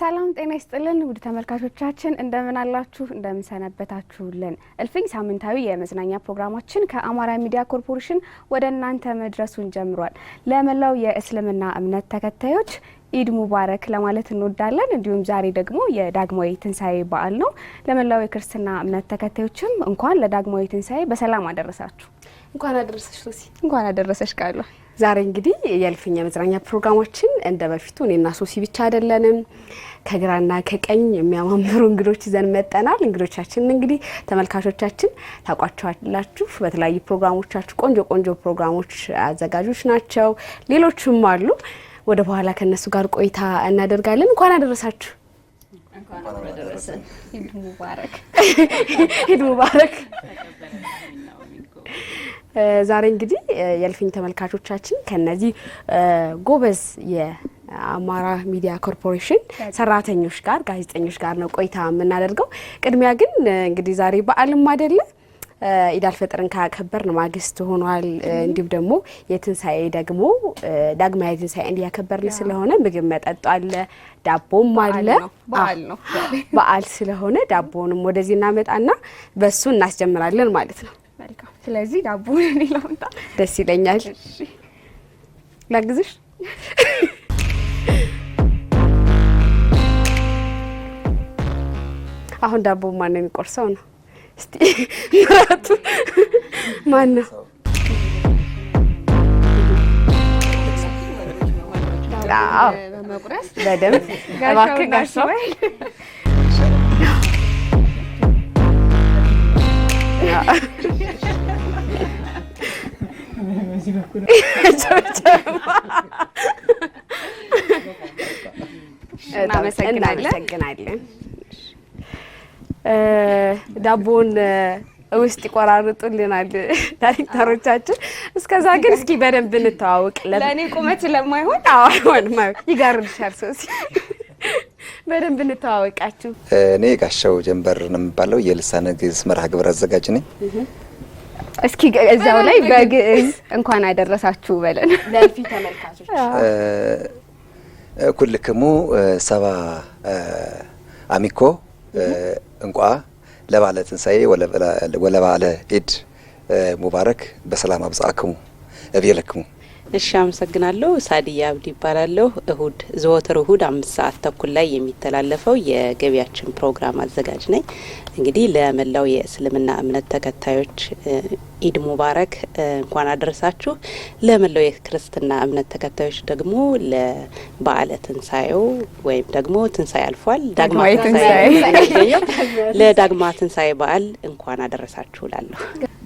ሰላም ጤና ይስጥልን ውድ ተመልካቾቻችን እንደምን አላችሁ እንደምን ሰነበታችሁልን እልፍኝ ሳምንታዊ የመዝናኛ ፕሮግራማችን ከአማራ ሚዲያ ኮርፖሬሽን ወደ እናንተ መድረሱን ጀምሯል ለመላው የእስልምና እምነት ተከታዮች ኢድ ሙባረክ ለማለት እንወዳለን እንዲሁም ዛሬ ደግሞ የዳግማዊ ትንሳኤ በዓል ነው ለመላው የክርስትና እምነት ተከታዮችም እንኳን ለዳግማዊ ትንሳኤ በሰላም አደረሳችሁ እንኳን አደረሰሽ ሶሲ እንኳን አደረሰሽ ቃሉ ዛሬ እንግዲህ የእልፍኝ መዝናኛ ፕሮግራማችን እንደበፊቱ እኔና ሶሲ ብቻ አይደለንም ከግራና ከቀኝ የሚያማምሩ እንግዶች ይዘን መጣናል እንግዶቻችን እንግዲህ ተመልካቾቻችን ታቋቸዋላችሁ በተለያዩ ፕሮግራሞቻችሁ ቆንጆ ፕሮግራሞች አዘጋጆች ናቸው ሌሎችም አሉ ወደ በኋላ ከነሱ ጋር ቆይታ እናደርጋለን እንኳን አደረሳችሁ እንኳን አደረሰን ኢድ ሙባረክ ኢድ ሙባረክ ዛሬ እንግዲህ የእልፍኝ ተመልካቾቻችን ከነዚህ ጎበዝ የአማራ ሚዲያ ኮርፖሬሽን ሰራተኞች ጋር ጋዜጠኞች ጋር ነው ቆይታ የምናደርገው ቅድሚያ ግን እንግዲህ ዛሬ በዓልም አይደለ ኢድ አልፈጥርን ካከበርን ማግስት ሆኗል እንዲሁም ደግሞ የትንሳኤ ደግሞ ዳግማዊ ትንሳኤ እንዲያከበርን ስለሆነ ምግብ መጠጥ አለ ዳቦም አለ በዓል ስለሆነ ዳቦንም ወደዚህ እናመጣና በሱ እናስጀምራለን ማለት ነው መልካም ስለዚህ ዳቦውን ሊላውጣ ደስ ይለኛል ላግዝሽ አሁን ዳቦ ማን ነው የሚቆርሰው ነው እስቲ ምራቱ ማን ነው አዎ በመቁረስ በደንብ እባክህ ጋርሶ እዚህ በኩል እናመሰግናለን ዳቦን ውስጥ ይቆራርጡልናል ዳይሬክተሮቻችን እስከዛ ግን እስኪ በደንብ እንተዋወቅ ለኔ ቁመት ለማይሆን አሁን ይጋርልሻል ሶሲ በደንብ እንተዋወቃችሁ እኔ ጋሻው ጀንበር ነው የምባለው የልሳነ ግዕዝ መርሃ ግብር አዘጋጅ ነኝ እስኪ እዛው ላይ በግዕዝ እንኳን አደረሳችሁ በለን ለልፊ ተመልካቾች ኩልክሙ ሰባ አሚኮ እንቋ ለባለ ትንሳኤ ወለባለ ኢድ ሙባረክ በሰላም አብጻአክሙ እብየለክሙ እሺ አመሰግናለሁ ሳዲያ አብዲ ይባላለሁ ዘወትር እሁድ 5 ሰዓት ተኩል ላይ የሚተላለፈው የገቢያችን ፕሮግራም አዘጋጅ ነኝ እንግዲህ ለመላው የእስልምና እምነት ተከታዮች ኢድ ሙባረክ እንኳን አደረሳችሁ ለመላው የክርስትና እምነት ተከታዮች ደግሞ ለበዓለ ትንሳኤው ወይም ደግሞ ትንሳኤ አልፏል ዳግማዊ ትንሳኤ ለዳግማ ትንሳኤ በዓል እንኳን አደረሳችሁ ላለሁ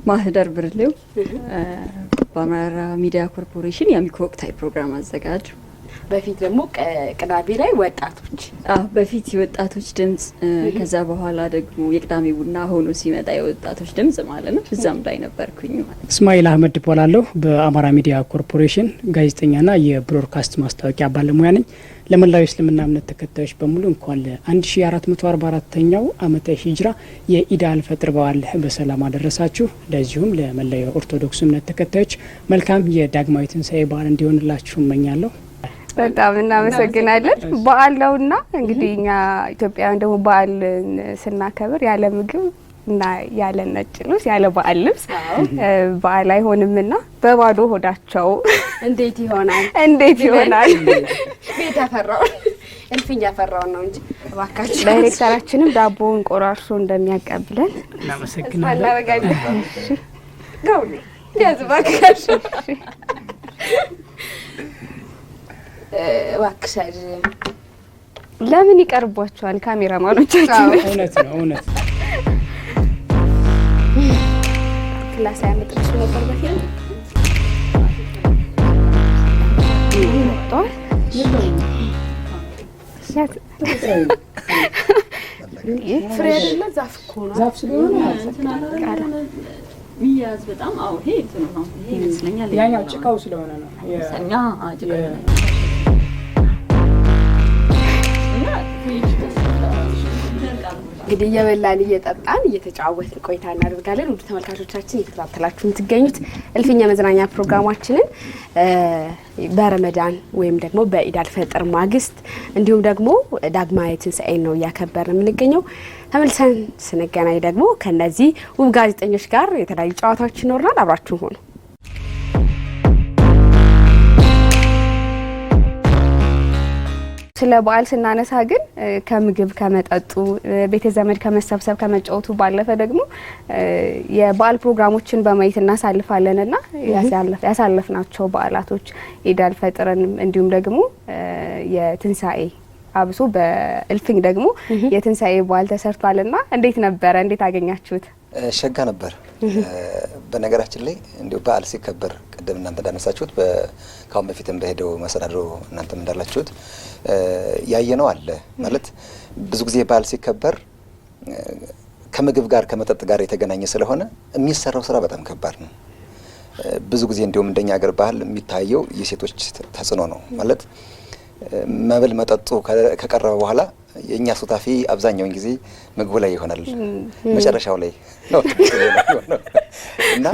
ማህደር ብርሌው በአማራ ሚዲያ ኮርፖሬሽን የአሚኮ ወቅታዊ ፕሮግራም አዘጋጅ በፊት ደግሞ ቅዳሜ ላይ ወጣቶች በፊት የወጣቶች ድምጽ ከዛ በኋላ ደግሞ የቅዳሜ ቡና ሆኖ ሲመጣ የወጣቶች ድምጽ ማለት ነው እዛም ላይ ነበርኩኝ ማለት እስማኤል አህመድ ይባላለሁ በአማራ ሚዲያ ኮርፖሬሽን ጋዜጠኛና የብሮድካስት ማስታወቂያ ባለሙያ ነኝ ለመላው እስልምና እምነት ተከታዮች በሙሉ እንኳን ለ1444ኛው ዓመተ ሂጅራ የኢድ አልፈጥር በዓል በሰላም አደረሳችሁ ለዚሁም ለመላው ኦርቶዶክስ እምነት ተከታዮች መልካም የዳግማዊ ትንሳኤ በዓል እንዲሆንላችሁ እመኛለሁ በጣም እናመሰግናለን በዓል ነውና እንግዲህ እኛ ኢትዮጵያውያን ደግሞ በዓል ስናከብር ያለ ምግብ እና ያለ ነጭ ልብስ ያለ በዓል ልብስ በዓል አይሆንምና በባዶ ሆዳቸው እንዴት ይሆናል ቤት ያፈራው እልፍኝ ያፈራው ነው እንጂ እባካችሁ ዳይሬክተራችንም ዳቦውን ቆራርሶ እንደሚያቀብለን እናመሰግናለን እሺ ጋውሊ ያዝባካችሁ እባክሻጅ ለምን ይቀርቧቸዋል ካሜራማኖቻችን እውነት ክላስ ያመጣች ነበር በፊት ጦር ፍሬ አይደለ ዛፍ እኮ ነው ዛፍ ስለሆነ ሚያዝ በጣም ይሄ ነው ይሄ ይመስለኛል ያኛው ጭቃው ስለሆነ ነው ሰኛ ጭቃው እና እንግዲህ እየበላን እየጠጣን እየተጫወትን ቆይታ እናደርጋለን። ውድ ተመልካቾቻችን እየተከታተላችሁ የምትገኙት እልፍኝ የመዝናኛ ፕሮግራማችንን በረመዳን ወይም ደግሞ በኢድ አልፈጥር ማግስት እንዲሁም ደግሞ ዳግማዊ ትንሣኤን ነው እያከበርን የምንገኘው። ተመልሰን ስንገናኝ ደግሞ ከነዚህ ውብ ጋዜጠኞች ጋር የተለያዩ ጨዋታዎች ይኖርናል። አብራችሁ ሆኑ። ስለ በዓል ስናነሳ ግን ከምግብ ከመጠጡ ቤተ ዘመድ ከመሰብሰብ ከመጫወቱ ባለፈ ደግሞ የበዓል ፕሮግራሞችን በማየት እናሳልፋለንና ያሳለፍናቸው በዓላቶች ኢድ አልፈጥርን እንዲሁም ደግሞ የትንሣኤ አብሶ በእልፍኝ ደግሞ የትንሣኤ በዓል ተሰርቷልና እንዴት ነበረ? እንዴት አገኛችሁት? ሸጋ ነበር። በነገራችን ላይ እንዲሁ በዓል ሲከበር ቅድም እናንተ እንዳነሳችሁት ካሁን በፊትም በሄደው መሰናዶ እናንተም እንዳላችሁት ያየነው አለ ማለት ብዙ ጊዜ በዓል ሲከበር ከምግብ ጋር ከመጠጥ ጋር የተገናኘ ስለሆነ የሚሰራው ስራ በጣም ከባድ ነው። ብዙ ጊዜ እንዲሁም እንደኛ ሀገር ባህል የሚታየው የሴቶች ተጽዕኖ ነው ማለት መብል መጠጡ ከቀረበ በኋላ የኛ ሱታፊ አብዛኛውን ጊዜ ምግቡ ላይ ይሆናል፣ መጨረሻው ላይ ነው እና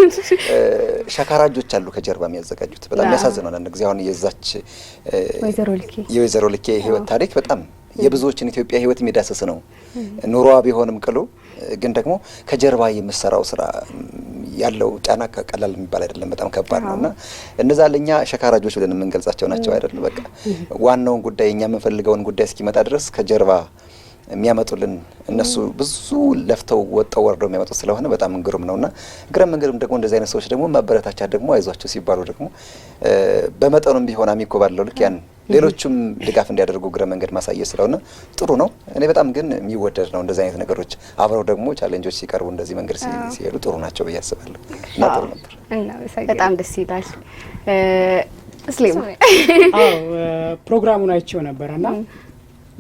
ሸካራጆች አሉ ከጀርባ የሚያዘጋጁት በጣም የሚያሳዝነው። አንድ ጊዜ አሁን የዛች የወይዘሮ ልኬ ህይወት ታሪክ በጣም የብዙዎችን ኢትዮጵያ ህይወት የሚዳሰስ ነው። ኑሮዋ ቢሆንም ቅሉ ግን ደግሞ ከጀርባ የምሰራው ስራ ያለው ጫና ቀላል የሚባል አይደለም፣ በጣም ከባድ ነውና እነዛ ለኛ ሸካራጆች ብለን የምንገልጻቸው ናቸው አይደል? በቃ ዋናውን ጉዳይ እኛ የምንፈልገውን ጉዳይ እስኪመጣ ድረስ ከጀርባ የሚያመጡልን እነሱ ብዙ ለፍተው ወጣው ወርደው የሚያመጡት ስለሆነ በጣም ግሩም ነውና እግረ መንገድም ደግሞ እንደዚህ አይነት ሰዎች ደግሞ ማበረታቻ ደግሞ አይዟቸው ሲባሉ ደግሞ በመጠኑም ቢሆን አሚኮ ባለው ልክ ያን ሌሎችም ድጋፍ እንዲያደርጉ እግረ መንገድ ማሳየት ስለሆነ ጥሩ ነው። እኔ በጣም ግን የሚወደድ ነው እንደዚህ አይነት ነገሮች አብረው ደግሞ ቻሌንጆች ሲቀርቡ እንደዚህ መንገድ ሲሄዱ ጥሩ ናቸው ብዬ አስባለሁ እና ጥሩ ነበር። በጣም ደስ ይላል። እስሌም ፕሮግራሙን አይቼው ነበርና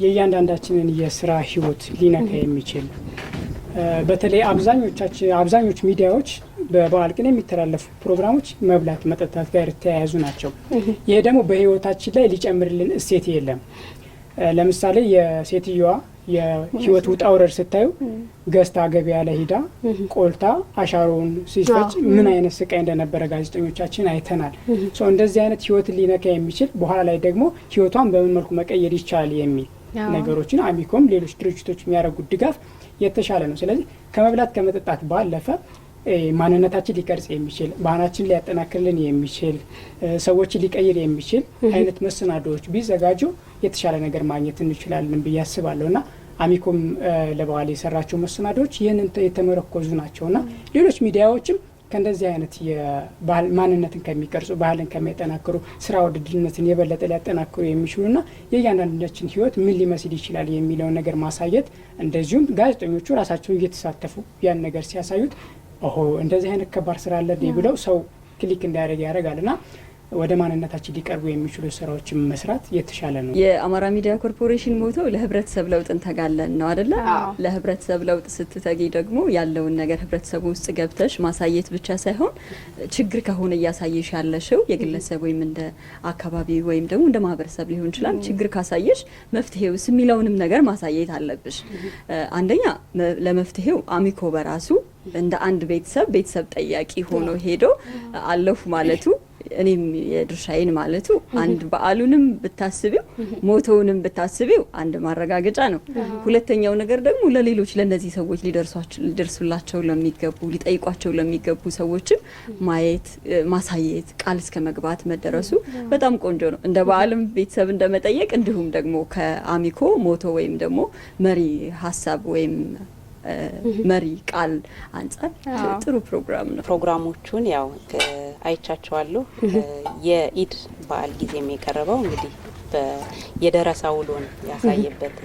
የእያንዳንዳችንን የስራ ህይወት ሊነካ የሚችል በተለይ አብዛኞቹ ሚዲያዎች በበዓል ቀን የሚተላለፉ ፕሮግራሞች መብላት መጠጣት ጋር የተያያዙ ናቸው። ይሄ ደግሞ በህይወታችን ላይ ሊጨምርልን እሴት የለም። ለምሳሌ የሴትዮዋ የህይወት ውጣ ውረድ ስታዩ ገዝታ ገበያ ላይ ሂዳ ቆልታ አሻሮውን ሲፈጭ ምን አይነት ስቃይ እንደነበረ ጋዜጠኞቻችን አይተናል። እንደዚህ አይነት ህይወትን ሊነካ የሚችል በኋላ ላይ ደግሞ ህይወቷን በምን መልኩ መቀየር ይቻላል የሚል ነገሮችን አሚኮም ሌሎች ድርጅቶች የሚያደርጉት ድጋፍ የተሻለ ነው። ስለዚህ ከመብላት ከመጠጣት ባለፈ ማንነታችን ሊቀርጽ የሚችል ባህላችን ሊያጠናክርልን የሚችል ሰዎችን ሊቀይር የሚችል አይነት መሰናዶዎች ቢዘጋጁ የተሻለ ነገር ማግኘት እንችላለን ብዬ አስባለሁና አሚኮም ለበዓል የሰራቸው መሰናዶዎች ይህንን የተመረኮዙ ናቸውና ሌሎች ሚዲያዎችም ከእንደዚህ አይነት የባህል ማንነትን ከሚቀርጹ ባህልን ከሚያጠናክሩ ስራ ወዳድነትን የበለጠ ሊያጠናክሩ የሚችሉና የእያንዳንዳችን ህይወት ምን ሊመስል ይችላል የሚለውን ነገር ማሳየት እንደዚሁም ጋዜጠኞቹ ራሳቸው እየተሳተፉ ያን ነገር ሲያሳዩት እንደዚህ አይነት ከባድ ስራ አለ ብለው ሰው ክሊክ እንዲያደርግ ያደርጋልና ወደ ማንነታችን ሊቀርቡ የሚችሉ ስራዎችን መስራት የተሻለ ነው። የአማራ ሚዲያ ኮርፖሬሽን ሞቶ ለህብረተሰብ ለውጥ እንተጋለን ነው አይደለ? ለህብረተሰብ ለውጥ ስትተጊ ደግሞ ያለውን ነገር ህብረተሰቡ ውስጥ ገብተሽ ማሳየት ብቻ ሳይሆን ችግር ከሆነ እያሳየሽ ያለሽው የግለሰብ ወይም እንደ አካባቢ ወይም ደግሞ እንደ ማህበረሰብ ሊሆን ይችላል። ችግር ካሳየሽ መፍትሄውስ የሚለውንም ነገር ማሳየት አለብሽ። አንደኛ ለመፍትሄው አሚኮ በራሱ እንደ አንድ ቤተሰብ ጠያቂ ሆኖ ሄዶ አለፉ ማለቱ እኔም የድርሻዬን ማለቱ አንድ በዓሉንም ብታስቢው ሞቶውንም ብታስቢው አንድ ማረጋገጫ ነው። ሁለተኛው ነገር ደግሞ ለሌሎች ለነዚህ ሰዎች ሊደርሱላቸው ለሚገቡ ሊጠይቋቸው ለሚገቡ ሰዎችም ማየት ማሳየት ቃል እስከ መግባት መደረሱ በጣም ቆንጆ ነው። እንደ በዓልም ቤተሰብ እንደመጠየቅ እንዲሁም ደግሞ ከአሚኮ ሞቶ ወይም ደግሞ መሪ ሀሳብ ወይም መሪ ቃል አንጻር ጥሩ ፕሮግራም ነው። ፕሮግራሞቹን ያው አይቻቸዋለሁ። የኢድ በዓል ጊዜ የቀረበው እንግዲህ የደረሳ ውሎን ያሳየበት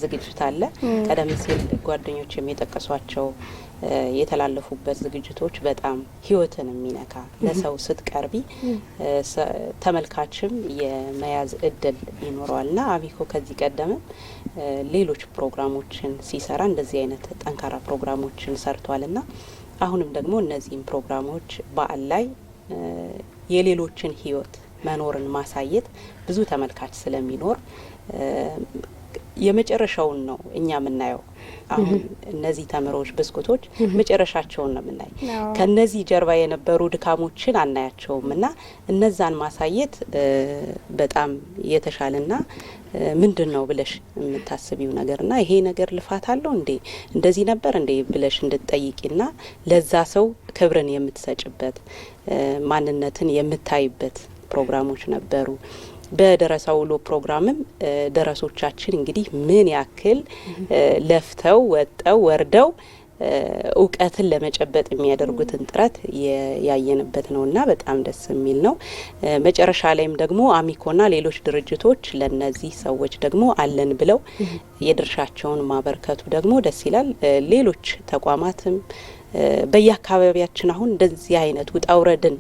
ዝግጅት አለ። ቀደም ሲል ጓደኞች የሚጠቀሷቸው የተላለፉበት ዝግጅቶች በጣም ህይወትን የሚነካ ለሰው ስትቀርቢ ተመልካችም የመያዝ እድል ይኖረዋልና አሚኮ ከዚህ ቀደም ሌሎች ፕሮግራሞችን ሲሰራ እንደዚህ አይነት ጠንካራ ፕሮግራሞችን ሰርቷልና አሁንም ደግሞ እነዚህም ፕሮግራሞች በዓል ላይ የሌሎችን ህይወት መኖርን ማሳየት ብዙ ተመልካች ስለሚኖር የመጨረሻውን ነው እኛ የምናየው። አሁን እነዚህ ተምሮች ብስኩቶች መጨረሻቸውን ነው የምናየው። ከነዚህ ጀርባ የነበሩ ድካሞችን አናያቸውም እና እነዛን ማሳየት በጣም የተሻለና ምንድነው ብለሽ የምታስቢው ነገርና ይሄ ነገር ልፋት አለው እንዴ እንደዚህ ነበር እንዴ ብለሽ እንድትጠይቂና ለዛ ሰው ክብርን የምትሰጭበት ማንነትን የምታይበት ፕሮግራሞች ነበሩ። በደረሳ ውሎ ፕሮግራምም ደረሶቻችን እንግዲህ ምን ያክል ለፍተው ወጠው ወርደው እውቀትን ለመጨበጥ የሚያደርጉትን ጥረት ያየንበት ነውና በጣም ደስ የሚል ነው። መጨረሻ ላይም ደግሞ አሚኮና ሌሎች ድርጅቶች ለነዚህ ሰዎች ደግሞ አለን ብለው የድርሻቸውን ማበርከቱ ደግሞ ደስ ይላል። ሌሎች ተቋማትም በየአካባቢያችን አሁን እንደዚህ አይነት ውጣውረድን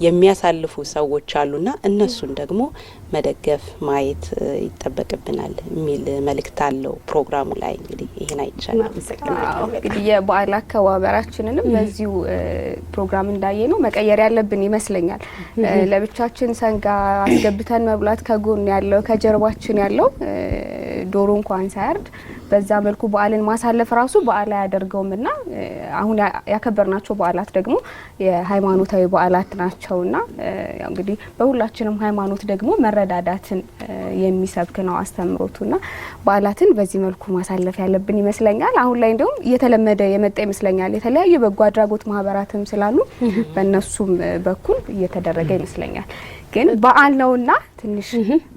የሚያሳልፉ ሰዎች አሉና እነሱን ደግሞ መደገፍ ማየት ይጠበቅብናል የሚል መልእክት አለው ፕሮግራሙ ላይ። እንግዲህ ይሄን አይቻልም። እንግዲህ የበዓል አከባበራችንንም በዚሁ ፕሮግራም እንዳየ ነው መቀየር ያለብን ይመስለኛል። ለብቻችን ሰንጋ አስገብተን መብላት ከጎን ያለው ከጀርባችን ያለው ዶሮ እንኳን ሳያርድ በዛ መልኩ በዓልን ማሳለፍ ራሱ በዓል አያደርገውምና አሁን ያከበርናቸው በዓላት ደግሞ የሃይማኖታዊ በዓላት ናቸውና ያው እንግዲህ በሁላችንም ሃይማኖት ደግሞ መረዳዳትን የሚሰብክ ነው አስተምሮቱና በዓላትን በዚህ መልኩ ማሳለፍ ያለብን ይመስለኛል። አሁን ላይ እንደውም እየተለመደ የመጣ ይመስለኛል። የተለያዩ በጎ አድራጎት ማህበራትም ስላሉ በእነሱም በኩል እየተደረገ ይመስለኛል። ግን በዓል ነውና ትንሽ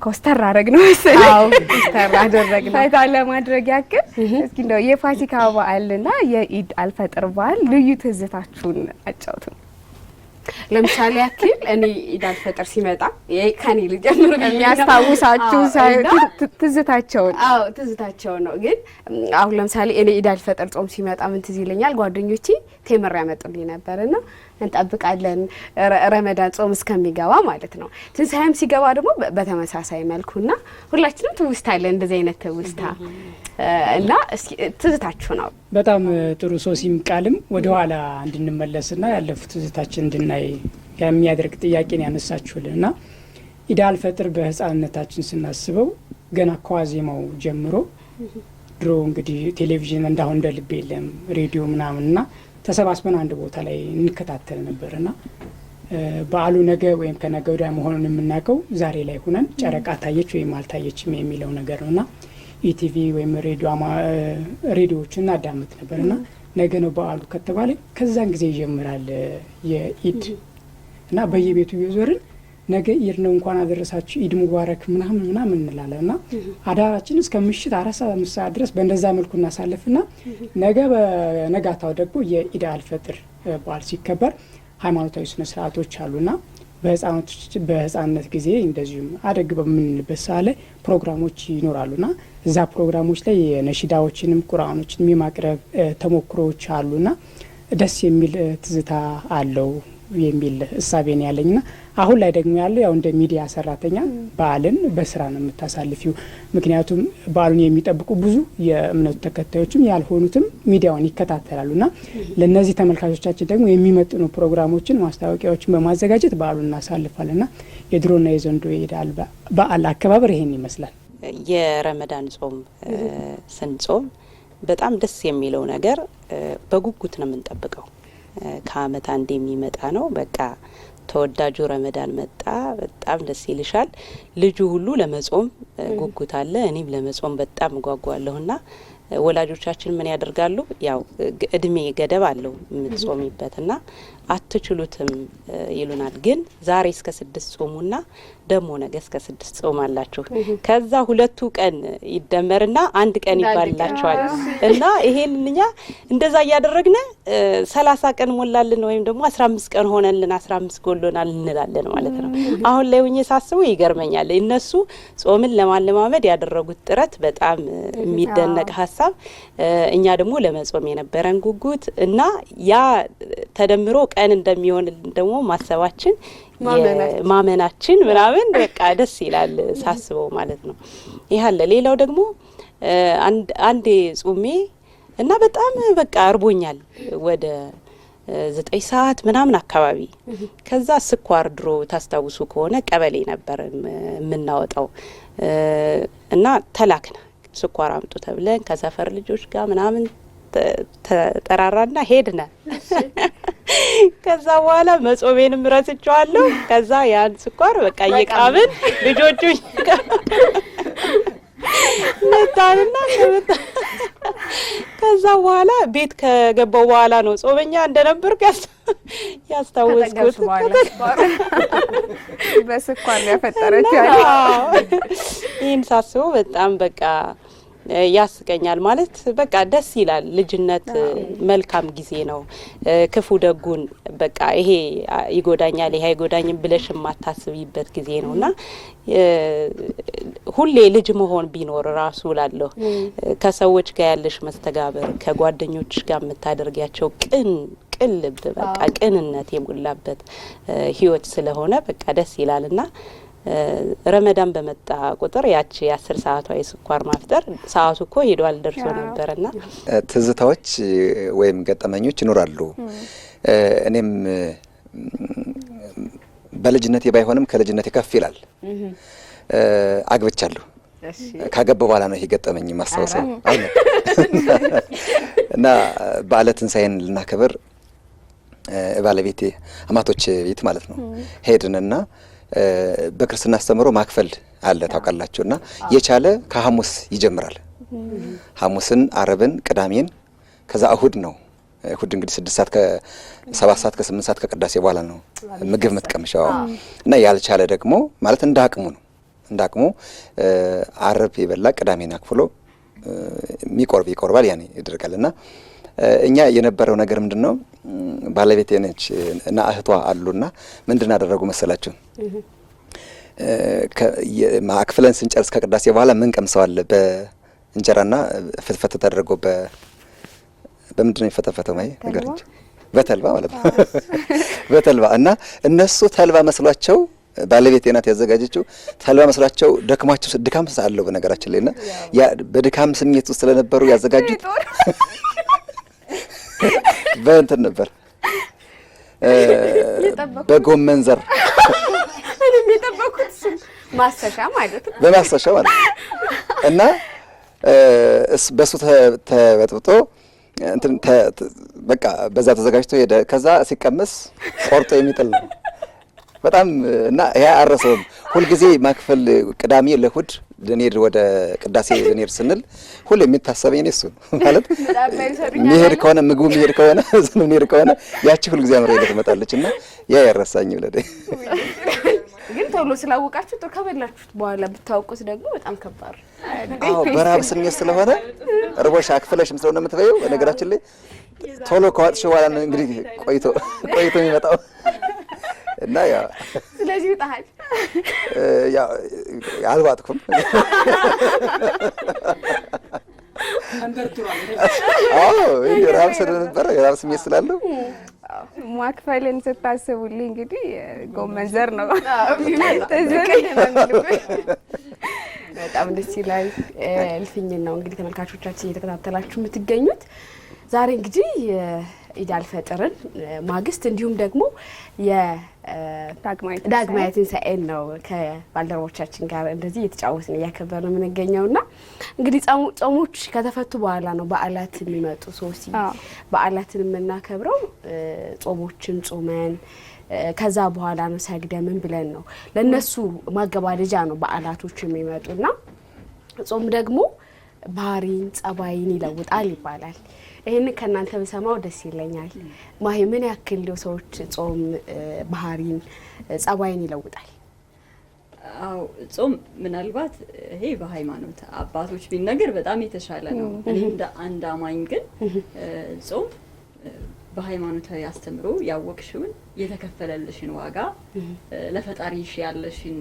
ኮስተር አረግ ነው መሰለኝ። አዎ ኮስተር አደረግን ፈታ ለማድረግ ያክል። እስኪ እንደው የፋሲካ በዓልና የኢድ አልፈጥር በዓል ልዩ ትዝታችሁን አጫውቱ። ለምሳሌ ያክል እኔ ኢድ አልፈጥር ሲመጣ ከኔ ልጀምር የሚያስታውሳችሁ ትዝታቸውን? አዎ ትዝታቸው ነው። ግን አሁን ለምሳሌ እኔ ኢድ አልፈጥር ጾም ሲመጣ ምን ትዝ ይለኛል፣ ጓደኞቼ ቴምር ያመጡልኝ ነበርና እንጠብቃለን ረመዳን ጾም እስከሚገባ ማለት ነው። ትንሳኤም ሲገባ ደግሞ በተመሳሳይ መልኩና ሁላችንም ትውስታ አለ እንደዚህ አይነት ትውስታ እና እስኪ ትዝታችሁ ነው። በጣም ጥሩ ሶሲም ቃልም ወደ ኋላ እንድንመለስና ያለፉት ትዝታችን እንድናይ የሚያደርግ ጥያቄን ያነሳችሁልና ኢድ አልፈጥር በህፃንነታችን ስናስበው ገና ከዋዜማው ጀምሮ ድሮ እንግዲህ ቴሌቪዥን እንዳሁን እንደ ልብ የለም ሬዲዮ ምናምንና ተሰባስበን አንድ ቦታ ላይ እንከታተል ነበርና በዓሉ ነገ ወይም ከነገ ወዲያ መሆኑን የምናውቀው ዛሬ ላይ ሆነን ጨረቃ ታየች ወይም አልታየችም የሚለው ነገር ነውና ኢቲቪ ወይም ሬዲዮዎችን እናዳምጥ ነበርና ነገ ነው በዓሉ ከተባለ ከዛን ጊዜ ይጀምራል የኢድ እና በየቤቱ እየዞርን ነገ ኢድ ነው እንኳን አደረሳችሁ ኢድ ሙባረክ ምናምን እንላለንና አዳራችን እስከ ምሽት 4 ሰዓት ድረስ በእንደዛ መልኩ እናሳልፍና ነገ በነጋታው ደግሞ የኢድ አልፈጥር በዓል ሲከበር ሃይማኖታዊ ስነ ስርዓቶች አሉና በህፃንነት ጊዜ እንደዚሁም አደግ በምንልበት ሰዓት ላይ ፕሮግራሞች ይኖራሉና እዛ ፕሮግራሞች ላይ የነሺዳዎችንም ቁርአኖችንም የማቅረብ ተሞክሮዎች አሉና ደስ የሚል ትዝታ አለው የሚል እሳቤን ያለኝና አሁን ላይ ደግሞ ያለው ያው እንደ ሚዲያ ሰራተኛ በዓልን በስራ ነው የምታሳልፊው። ምክንያቱም በዓሉን የሚጠብቁ ብዙ የእምነቱ ተከታዮችም ያልሆኑትም ሚዲያውን ይከታተላሉና ለነዚህ ተመልካቾቻችን ደግሞ የሚመጥኑ ፕሮግራሞችን ማስታወቂያዎችን በማዘጋጀት በዓሉን እናሳልፋልና የድሮና የዘንድሮ የኢድ በዓል አከባበር ይሄን ይመስላል። የረመዳን ጾም ስንጾም በጣም ደስ የሚለው ነገር በጉጉት ነው የምንጠብቀው። ከአመት አንድ የሚመጣ ነው። በቃ ተወዳጁ ረመዳን መጣ፣ በጣም ደስ ይልሻል። ልጁ ሁሉ ለመጾም ጉጉት አለ። እኔም ለመጾም በጣም እጓጓለሁና ወላጆቻችን ምን ያደርጋሉ? ያው እድሜ ገደብ አለው የምትጾሚበትና አትችሉትም ይሉናል። ግን ዛሬ እስከ 6 ጾሙና ደሞ ነገ እስከ 6 ጾማላችሁ። ከዛ 2 ቀን ይደመርና 1 ቀን ይባልላችኋል። እና ይሄን እኛ እንደዛ እያደረግነ 30 ቀን ሞላልን ወይም ደግሞ 15 ቀን ሆነልን 15 ጎሎናል እንላለን ማለት ነው። አሁን ላይ ሆኜ ሳስበው ይገርመኛል። እነሱ ጾምን ለማለማመድ ያደረጉት ጥረት በጣም የሚደነቅ ሀሳብ፣ እኛ ደግሞ ለመጾም የነበረን ጉጉት እና ያ ተደምሮ ቀን እንደሚሆን ደግሞ ማሰባችን ማመናችን ምናምን በቃ ደስ ይላል ሳስበው ማለት ነው። ይሃለ ሌላው ደግሞ አንዴ ጾሜ እና በጣም በቃ አርቦኛል ወደ 9 ሰዓት ምናምን አካባቢ። ከዛ ስኳር ድሮ ታስታውሱ ከሆነ ቀበሌ ነበር የምናወጣው እና ተላክና ስኳር አምጡ ተብለን ከሰፈር ልጆች ጋር ምናምን ተጠራራና ሄድነ። ከዛ በኋላ መጾሜንም ረስቼዋለሁ። ከዛ ያን ስኳር በቃ እየቃምን ልጆቹ መጣንና ከዛ በኋላ ቤት ከገባው በኋላ ነው ጾመኛ እንደነበርኩ ያስታወስኩት። በስኳር ያፈጠረችው ይህን ሳስበው በጣም በቃ ያስቀኛል። ማለት በቃ ደስ ይላል። ልጅነት መልካም ጊዜ ነው። ክፉ ደጉን በቃ ይሄ ይጎዳኛል ይሄ አይጎዳኝም ብለሽ የማታስቢበት ጊዜ ነውና ሁሌ ልጅ መሆን ቢኖር ራሱ ላለሁ ከሰዎች ጋር ያለሽ መስተጋብር ከጓደኞች ጋር የምታደርጊያቸው ቅን ልብ በቃ ቅንነት የሞላበት ህይወት ስለሆነ በቃ ደስ ይላልና ረመዳን በመጣ ቁጥር ያቺ 10 ሰዓቷ የስኳር ማፍጠር ሰዓቱ እኮ ሄዷል ደርሶ ነበርና ትዝታዎች ወይም ገጠመኞች ይኖራሉ። እኔም በልጅነቴ ባይሆንም ከልጅነቴ ከፍ ይላል። አግብቻለሁ። ካገባ በኋላ ነው ይሄ ገጠመኝ ማስታወሰው አይደል? እና በዓለ ትንሣኤን ልናከብር ባለቤቴ አማቶች ቤት ማለት ነው ሄድንና በክርስትና አስተምሮ ማክፈል አለ ታውቃላችሁና የቻለ ከሐሙስ ይጀምራል። ሐሙስን፣ አረብን፣ ቅዳሜን ከዛ እሁድ ነው። እሁድ እንግዲህ 6 ሰዓት ከ7 ሰዓት ከ8 ሰዓት ከቅዳሴ በኋላ ነው ምግብ መጥቀምሻው እና ያልቻለ ደግሞ ማለት እንዳቅሙ ነው። እንዳቅሙ አረብ የበላ ቅዳሜን አክፍሎ የሚቆርብ ይቆርባል ያኔ ይደርጋልና እኛ የነበረው ነገር ምንድነው ባለቤቴ ነች እና እህቷ አሉና ምንድን አደረጉ መሰላችሁ? ማክፍለን ስንጨርስ ከቅዳሴ በኋላ ምን ቀምሰው አለ በእንጀራና ፍትፈት ተደረገ በምንድን ነው የፈተፈተው ማለት ነገር እንጂ በተልባ ማለት ነው። በተልባ እና እነሱ ተልባ መስሏቸው ባለቤቴ ናት ያዘጋጀችው ተልባ መስሏቸው ደክማቸው ድካም አለው በነገራችን ላይና ያ በድካም ስሜት ውስጥ ስለነበሩ ያዘጋጁት በእንትን ነበር በጎመን ዘር እኔም የጠበኩት ማስተሻ ማለት ነው። በማስተሻ ማለት እና በሱ ተበጥብጦ እንትን በቃ በዛ ተዘጋጅቶ ሄደ። ከዛ ሲቀመስ ቆርጦ የሚጥል ነው በጣም እና ያ አረሰውም ሁልጊዜ ማክፈል ቅዳሜ ለእሁድ ልንሄድ ወደ ቅዳሴ ልንሄድ ስንል ሁሉ የሚታሰበኝ እኔ እሱ ማለት የሚሄድ ከሆነ ምግቡ የሚሄድ ከሆነ ዝም የሚሄድ ከሆነ ያቺ ሁልጊዜ አምሮ ይለት መጣለች እና ያ ያረሳኝ ብለህ ግን ቶሎ ስላወቃችሁ ጥሩ ከበላችሁት በኋላ ብታውቁት ደግሞ በጣም ከባድ ነው። አዎ በራብ ስሜት ስለሆነ እርቦሽ አክፍለሽም ስለሆነ የምትበይው በነገራችን ላይ ቶሎ ከዋጥሽ በኋላ እንግዲህ ቆይቶ የሚመጣው እና ያ ስለዚህ ወጣሃል ያ አልዋጥኩም። አዎ ራብ ስለነበረ ራብ ስሜት ስላለው ማክፈልን ስታስቡልኝ እንግዲህ ጎመን ዘር ነው። በጣም ደስ ይላል። እልፍኝ ነው እንግዲህ ተመልካቾቻችን እየተከታተላችሁ የምትገኙት። ዛሬ እንግዲህ ኢድ አልፈጥርን ማግስት እንዲሁም ደግሞ ዳግማዊ ትንሣኤን ነው ከባልደረቦቻችን ጋር እንደዚህ እየተጫወትን እያከበርን የምንገኘውና እንግዲህ ጾሞች ከተፈቱ በኋላ ነው በዓላት የሚመጡ። ሶሲ በዓላትን የምናከብረው ጾሞችን ጾመን ከዛ በኋላ ነው ሰግደምን ብለን ነው። ለነሱ ማገባደጃ ነው በዓላቶች የሚመጡና ጾም ደግሞ ባህሪን ጸባይን ይለውጣል ይባላል። ይሄን ከናንተ በሰማው ደስ ይለኛል። ማሂ ምን ያክል ሰዎች ጾም ባህሪን ጸባይን ይለውጣል? አው ጾም ምናልባት ይሄ በሃይማኖት አባቶች ቢነገር በጣም የተሻለ ነው። እኔ እንደ አንድ አማኝ ግን ጾም በሃይማኖታዊ አስተምሮ ያወቅሽውን የተከፈለልሽን ዋጋ ለፈጣሪሽ ያለሽን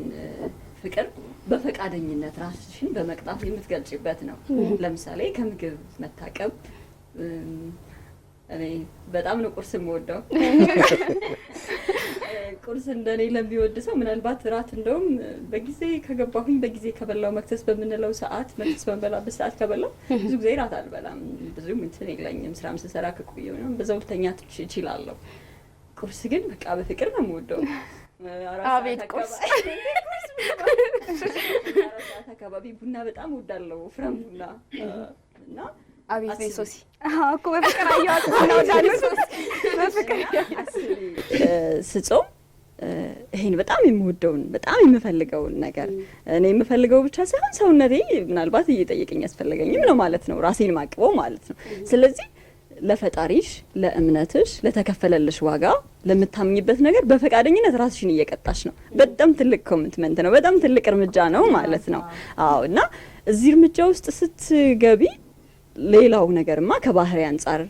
ፍቅር በፈቃደኝነት ራስሽን በመቅጣት የምትገልጪበት ነው። ለምሳሌ ከምግብ መታቀብ እኔ በጣም ነው ቁርስ የምወደው። ቁርስ እንደኔ ለሚወድ ሰው ምናልባት ራት እንደውም በጊዜ ከገባሁኝ በጊዜ ከበላው መክሰስ በምንለው ሰዓት መክሰስ በመበላበት ሰዓት ከበላው ብዙ ጊዜ ራት አልበላም። ብዙም እንትን የለኝም። ስራም ስሰራ ከቆየሁ ነው በዛው ልተኛ እችላለሁ። ቁርስ ግን በቃ በፍቅር ነው የምወደው። አቤት ቁርስ አካባቢ ቡና በጣም እወዳለሁ፣ ፍረም ቡና እና አቤት ሶሲ እኮ በፍቅር አያውቁ ነው ዳንስ በፍቅር ስጾም ይሄን በጣም የምወደውን በጣም የምፈልገውን ነገር እኔ የምፈልገው ብቻ ሳይሆን ሰውነቴ ምናልባት እየጠየቀኝ ያስፈልገኝም ነው ማለት ነው፣ ራሴን ማቅበው ማለት ነው። ስለዚህ ለፈጣሪሽ፣ ለእምነትሽ፣ ለተከፈለልሽ ዋጋ፣ ለምታምኝበት ነገር በፈቃደኝነት ራስሽን እየቀጣሽ ነው። በጣም ትልቅ ኮሚትመንት ነው፣ በጣም ትልቅ እርምጃ ነው ማለት ነው። አዎ እና እዚህ እርምጃ ውስጥ ስትገቢ ሌላው ነገርማ ከባህሪ አንጻር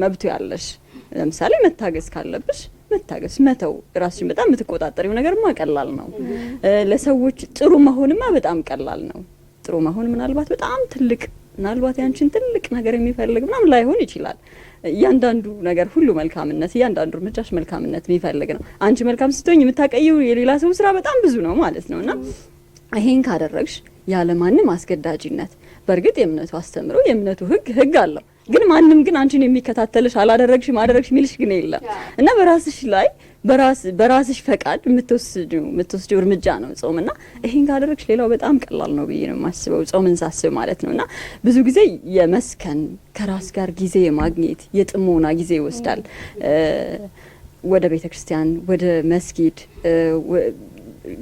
መብቱ ያለሽ፣ ለምሳሌ መታገስ ካለብሽ መታገስ፣ መተው፣ ራስሽን በጣም የምትቆጣጠሪው ነገርማ ቀላል ነው። ለሰዎች ጥሩ መሆንማ በጣም ቀላል ነው። ጥሩ መሆን ምናልባት በጣም ትልቅ ምናልባት ያንቺን ትልቅ ነገር የሚፈልግ ምናምን ላይሆን ይችላል። እያንዳንዱ ነገር ሁሉ መልካምነት፣ እያንዳንዱ እርምጃሽ መልካምነት የሚፈልግ ነው። አንቺ መልካም ስትሆኝ የምታቀየው የሌላ ሰው ስራ በጣም ብዙ ነው ማለት ነውና ይሄን ካደረግሽ ያለ ማንም አስገዳጅነት፣ በእርግጥ የእምነቱ አስተምሮ የእምነቱ ህግ አለው፣ ግን ማንም ግን አንቺን የሚከታተልሽ አላደረግሽም አደረግሽ የሚልሽ ግን የለም እና በራስሽ ላይ በራስሽ ፈቃድ የምትወስጂው እርምጃ ነው ጾምና ይሄን ካደረግሽ ሌላው በጣም ቀላል ነው ብዬ ነው የማስበው፣ ጾምን ሳስብ ማለት ነውና ብዙ ጊዜ የመስከን ከራስ ጋር ጊዜ የማግኘት የጥሞና ጊዜ ይወስዳል። ወደ ቤተክርስቲያን፣ ወደ መስጊድ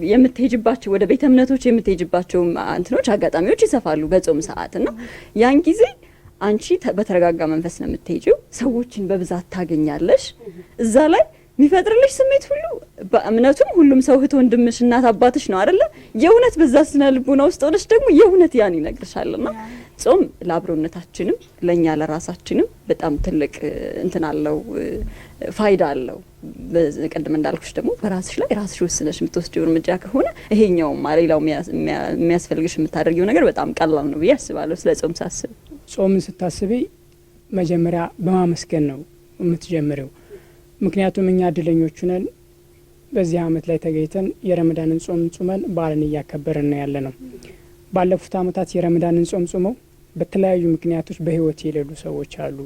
የምትሄጅባቸው፣ ወደ ቤተ እምነቶች የምትሄጅባቸው እንትኖች አጋጣሚዎች ይሰፋሉ በጾም ሰዓት እና ያን ጊዜ አንቺ በተረጋጋ መንፈስ ነው የምትሄጂው። ሰዎችን በብዛት ታገኛለሽ። እዛ ላይ የሚፈጥርልሽ ስሜት ሁሉ በእምነቱም ሁሉም ሰው እህት፣ ወንድምሽ፣ እናት፣ አባትሽ ነው አይደለ? የእውነት በዛ ስነ ልቦና ውስጥ ሆነሽ ደግሞ የእውነት ያን ይነግርሻልና ጾም ለአብሮነታችንም ለኛ ለራሳችንም በጣም ትልቅ እንትን አለው፣ ፋይዳ አለው። በቀደም እንዳልኩሽ ደግሞ በራስሽ ላይ ራስሽ ወስነሽ የምትወስጂው እርምጃ ከሆነ ይሄኛውም ሌላው የሚያስፈልግሽ የምታደርጊው ነገር በጣም ቀላል ነው ብዬ አስባለሁ። ስለ ጾም ሳስብ ጾምን ስታስቢ መጀመሪያ በማመስገን ነው የምትጀምሪው። ምክንያቱም እኛ እድለኞቹ ነን። በዚህ አመት ላይ ተገኝተን የረመዳንን ጾም ጾመን በዓልን እያከበርን ያለ ነው። ባለፉት አመታት የረመዳንን ጾም ጾመው በተለያዩ ምክንያቶች በህይወት የሌሉ ሰዎች አሉ።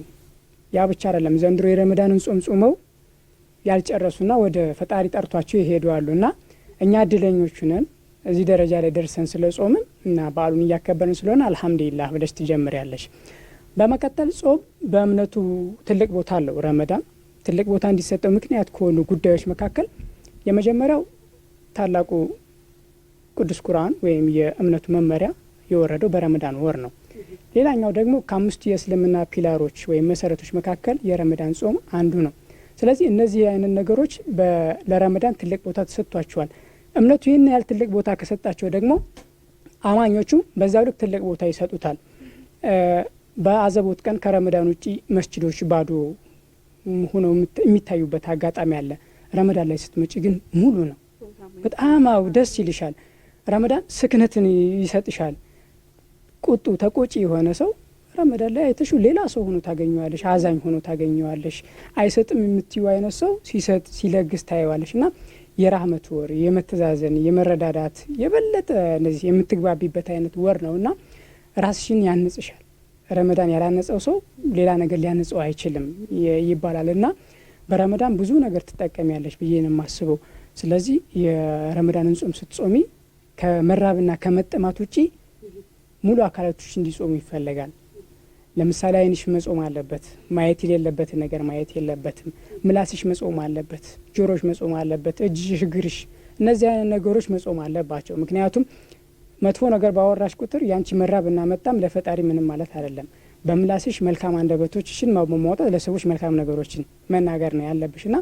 ያ ብቻ አይደለም፣ ዘንድሮ የረመዳንን ጾም ጾመው ያልጨረሱና ወደ ፈጣሪ ጠርቷቸው ይሄዱ አሉና እኛ እድለኞቹ ነን። እዚህ ደረጃ ላይ ደርሰን ስለ ጾምን እና በዓሉን እያከበርን ስለሆነ አልሐምዱሊላህ ብለሽ ትጀምሪያለሽ። በመቀጠል ጾም በእምነቱ ትልቅ ቦታ አለው። ረመዳን ትልቅ ቦታ እንዲሰጠው ምክንያት ከሆኑ ጉዳዮች መካከል የመጀመሪያው ታላቁ ቅዱስ ቁርአን ወይም የእምነቱ መመሪያ የወረደው በረመዳን ወር ነው። ሌላኛው ደግሞ ከአምስቱ የእስልምና ፒላሮች ወይም መሰረቶች መካከል የረመዳን ጾም አንዱ ነው። ስለዚህ እነዚህ አይነት ነገሮች ለረመዳን ትልቅ ቦታ ተሰጥቷቸዋል። እምነቱ ይህን ያህል ትልቅ ቦታ ከሰጣቸው ደግሞ አማኞቹ በዛው ልክ ትልቅ ቦታ ይሰጡታል። በአዘቦት ቀን ከረመዳን ውጪ መስጂዶች ባዶ ሆነው የሚታዩበት አጋጣሚ አለ። ረመዳን ላይ ስትመጪ ግን ሙሉ ነው። በጣም ደስ ይልሻል። ረመዳን ስክነትን ይሰጥሻል። ቁጡ ተቆጪ የሆነ ሰው ረመዳን ላይ አይተሹ ሌላ ሰው ሆኖ ታገኘዋለሽ። አዛኝ ሆኖ ታገኘዋለሽ። አይሰጥም የምትዩ አይነት ሰው ሲሰጥ ሲለግስ ታየዋለሽ እና የራህመት ወር፣ የመተዛዘን፣ የመረዳዳት የበለጠ እነዚህ የምትግባቢበት አይነት ወር ነውና ራስሽን ያንጽሻል። ረመዳን ያላነጸው ሰው ሌላ ነገር ሊያንጸው አይችልም ይባላልና በረመዳን ብዙ ነገር ትጠቀሚያለሽ ብዬ ነው የማስበው። ስለዚህ የረመዳንን ጾም ስትጾሚ ከመራብና ከመጠማት ውጪ ሙሉ አካላቶች እንዲጾሙ ይፈለጋል። ለምሳሌ ዓይንሽ መጾም አለበት። ማየት የሌለበትን ነገር ማየት የለበትም። ምላስሽ መጾም አለበት። ጆሮሽ መጾም አለበት። እጅሽ፣ እግርሽ፣ እነዚህ አይነት ነገሮች መጾም አለባቸው። ምክንያቱም መጥፎ ነገር ባወራሽ ቁጥር ያንቺ መራብና መጣም ለፈጣሪ ምንም ማለት አይደለም። በምላስሽ መልካም አንደበቶችሽን ማውጣት፣ ለሰዎች መልካም ነገሮችን መናገር ነው ያለብሽና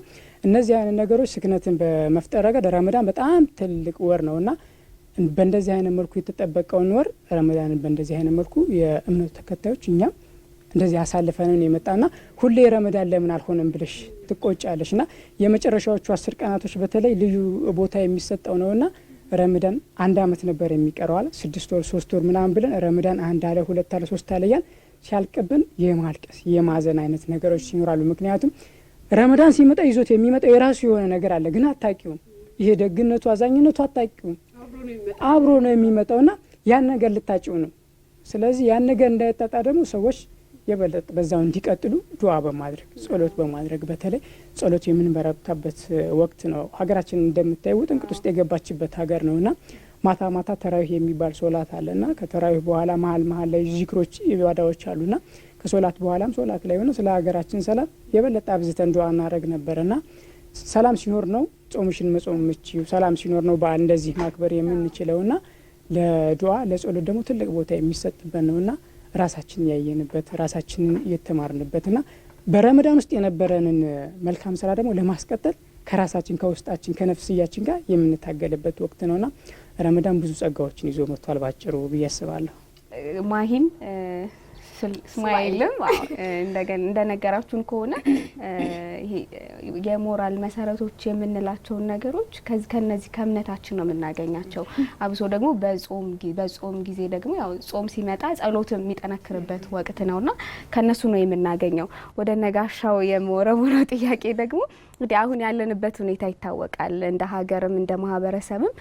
እነዚህ አይነት ነገሮች ስክነትን በመፍጠር ረገድ ረመዳን በጣም ትልቅ ወር ነውና በእንደዚህ አይነት መልኩ የተጠበቀውን ወር ረመዳንን በእንደዚህ አይነት መልኩ የእምነቱ ተከታዮች እኛም እንደዚህ አሳልፈንን የመጣና ሁሌ ረመዳን ለምን አልሆነም ብለሽ ትቆጫለሽና የመጨረሻዎቹ 10 ቀናቶች በተለይ ልዩ ቦታ የሚሰጠው ነውና ረመዳን 1 አመት ነበር የሚቀረዋል 6 ወር 3 ወር ምናምን ብለን ረመዳን 1 አለ 2 አለ 3 አለ ያን ሲያልቅብን የማልቀስ የማዘን አይነት ነገሮች ይኖራሉ። ምክንያቱም ረመዳን ሲመጣ ይዞት የሚመጣው የራሱ የሆነ ነገር አለ፣ ግን አታቂውም። ይሄ ደግነቱ አዛኝነቱ አታቂውም። አብሮ ነው የሚመጣውና ያን ነገር ልታጭው ነው። ስለዚህ ያን ነገር እንዳይጣጣ ደግሞ ሰዎች የበለጠ በዛው እንዲቀጥሉ ዱዓ በማድረግ ጸሎት በማድረግ በተለይ ጸሎት የምንበረታበት ወቅት ነው። ሀገራችን እንደምታዩ ጥንቅጥ ውስጥ የገባችበት ሀገር ነውና ማታ ማታ ተራዊህ የሚባል ሶላት አለና ከተራዊህ በኋላ መሀል ላይ ዚክሮች ኢባዳዎች አሉና ከሶላት በኋላም ሶላት ላይ ሆነ ስለ ሀገራችን ሰላም የበለጠ አብዝተን ዱዓ እናደርግ ነበርና ሰላም ሲኖር ነው ጾምሽን መጾም የምትችይው፣ ሰላም ሲኖር ነው በዓል እንደዚህ ማክበር የምንችለውና ለዱዓ ለጸሎት ደግሞ ትልቅ ቦታ የሚሰጥበት ነውና ራሳችንን ያየንበት ራሳችንን የተማርንበትና በረመዳን ውስጥ የነበረንን መልካም ስራ ደግሞ ለማስቀጠል ከራሳችን ከውስጣችን ከነፍስያችን ጋር የምንታገልበት ወቅት ነውና ረመዳን ብዙ ጸጋዎችን ይዞ መጥቷል ባጭሩ ብዬ አስባለሁ። ማሂም ስማይልም እንደነገራችሁን ከሆነ ይሄ የሞራል መሰረቶች የምንላቸውን ነገሮች ከነዚህ ከእምነታችን ነው የምናገኛቸው። አብሶ ደግሞ በጾም ጊዜ ደግሞ ያው ጾም ሲመጣ ጸሎት የሚጠነክርበት ወቅት ነውና ከነሱ ነው የምናገኘው። ወደ ነጋሻው የመወረወረው ጥያቄ ደግሞ እንግዲህ አሁን ያለንበት ሁኔታ ይታወቃል። እንደ ሀገርም እንደ ማህበረሰብም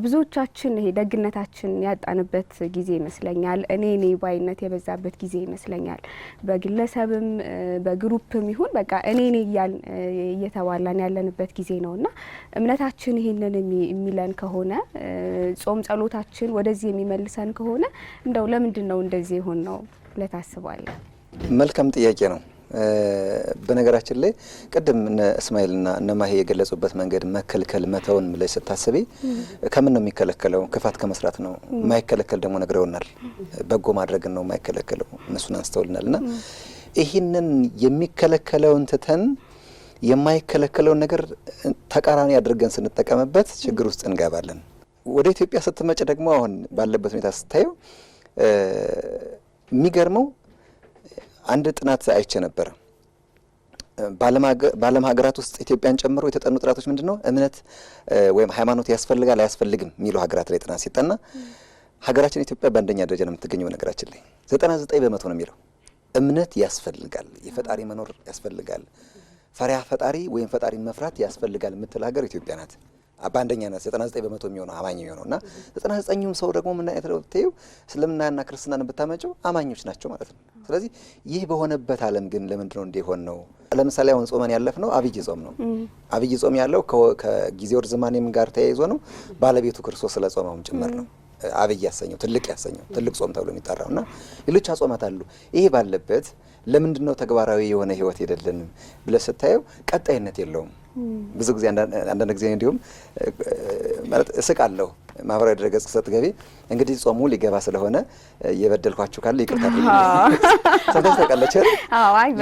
ብዙዎቻችን ይሄ ደግነታችን ያጣንበት ጊዜ ይመስለኛል። እኔ ባይነት የበዛበት ጊዜ ይመስለኛል። በግለሰብም በግሩፕም ይሁን በቃ እኔ እየተባላን ያለንበት ጊዜ ነውና እምነታችን ይሄንን የሚለን ከሆነ ጾም ጸሎታችን ወደዚህ የሚመልሰን ከሆነ እንደው ለምንድን ነው እንደዚህ ይሆን ነው ብለህ ታስባለህ? መልካም ጥያቄ ነው። በነገራችን ላይ ቅድም እነ እስማኤልና እነ ማሂ የገለጹበት መንገድ መከልከል መተውን ላይ ስታስቢ ከምን ነው የሚከለከለው? ክፋት ከመስራት ነው። የማይከለከል ደግሞ ነግረውናል። በጎ ማድረግን ነው የማይከለከለው። እነሱን አንስተውልናልና ይህንን የሚከለከለውን ትተን የማይከለከለውን ነገር ተቃራኒ አድርገን ስንጠቀምበት ችግር ውስጥ እንገባለን። ወደ ኢትዮጵያ ስትመጭ ደግሞ አሁን ባለበት ሁኔታ ስታየው የሚገርመው አንድ ጥናት አይቼ ነበር። በዓለም ሀገራት ውስጥ ኢትዮጵያን ጨምሮ የተጠኑ ጥናቶች ምንድነው እምነት ወይም ሃይማኖት ያስፈልጋል አያስፈልግም የሚሉ ሀገራት ላይ ጥናት ሲጠና ሀገራችን ኢትዮጵያ በአንደኛ ደረጃ ነው የምትገኘው። ነገራችን ላይ 99% ነው የሚለው እምነት ያስፈልጋል፣ የፈጣሪ መኖር ያስፈልጋል፣ ፈሪሃ ፈጣሪ ወይም ፈጣሪ መፍራት ያስፈልጋል የምትል ሀገር ኢትዮጵያ ናት። በአንደኛነት 99% የሚሆነው አማኝ የሚሆነው እና 99ኙም ሰው ደግሞ ምን አይነት ነው ብትይው እስልምናና ክርስትናን ብታመጪው አማኞች ናቸው ማለት ነው። ስለዚህ ይህ በሆነበት ዓለም ግን ለምንድን ነው እንዲሆን ነው? ለምሳሌ አሁን ጾመን ያለፍነው አብይ ጾም ነው። አብይ ጾም ያለው ከጊዜው ርዝማኔም ጋር ተያይዞ ነው። ባለቤቱ ክርስቶስ ስለ ጾመውም ጭምር ነው አብይ ያሰኘው ትልቅ ጾም ተብሎ የሚጠራውና ሌሎች አጾማት አሉ። ይሄ ባለበት ለምንድን ነው ተግባራዊ የሆነ ህይወት የሌለንም ብለህ ስታየው ቀጣይነት የለውም። ብዙ ጊዜ አንዳንድ ጊዜ እንዲሁም ማለት እስቃለሁ ማህበራዊ ድረገጽ ስትገቢ እንግዲህ ጾሙ ሊገባ ስለሆነ የበደልኳችሁ ካለ ይቅርታ ሰንተሰቀለች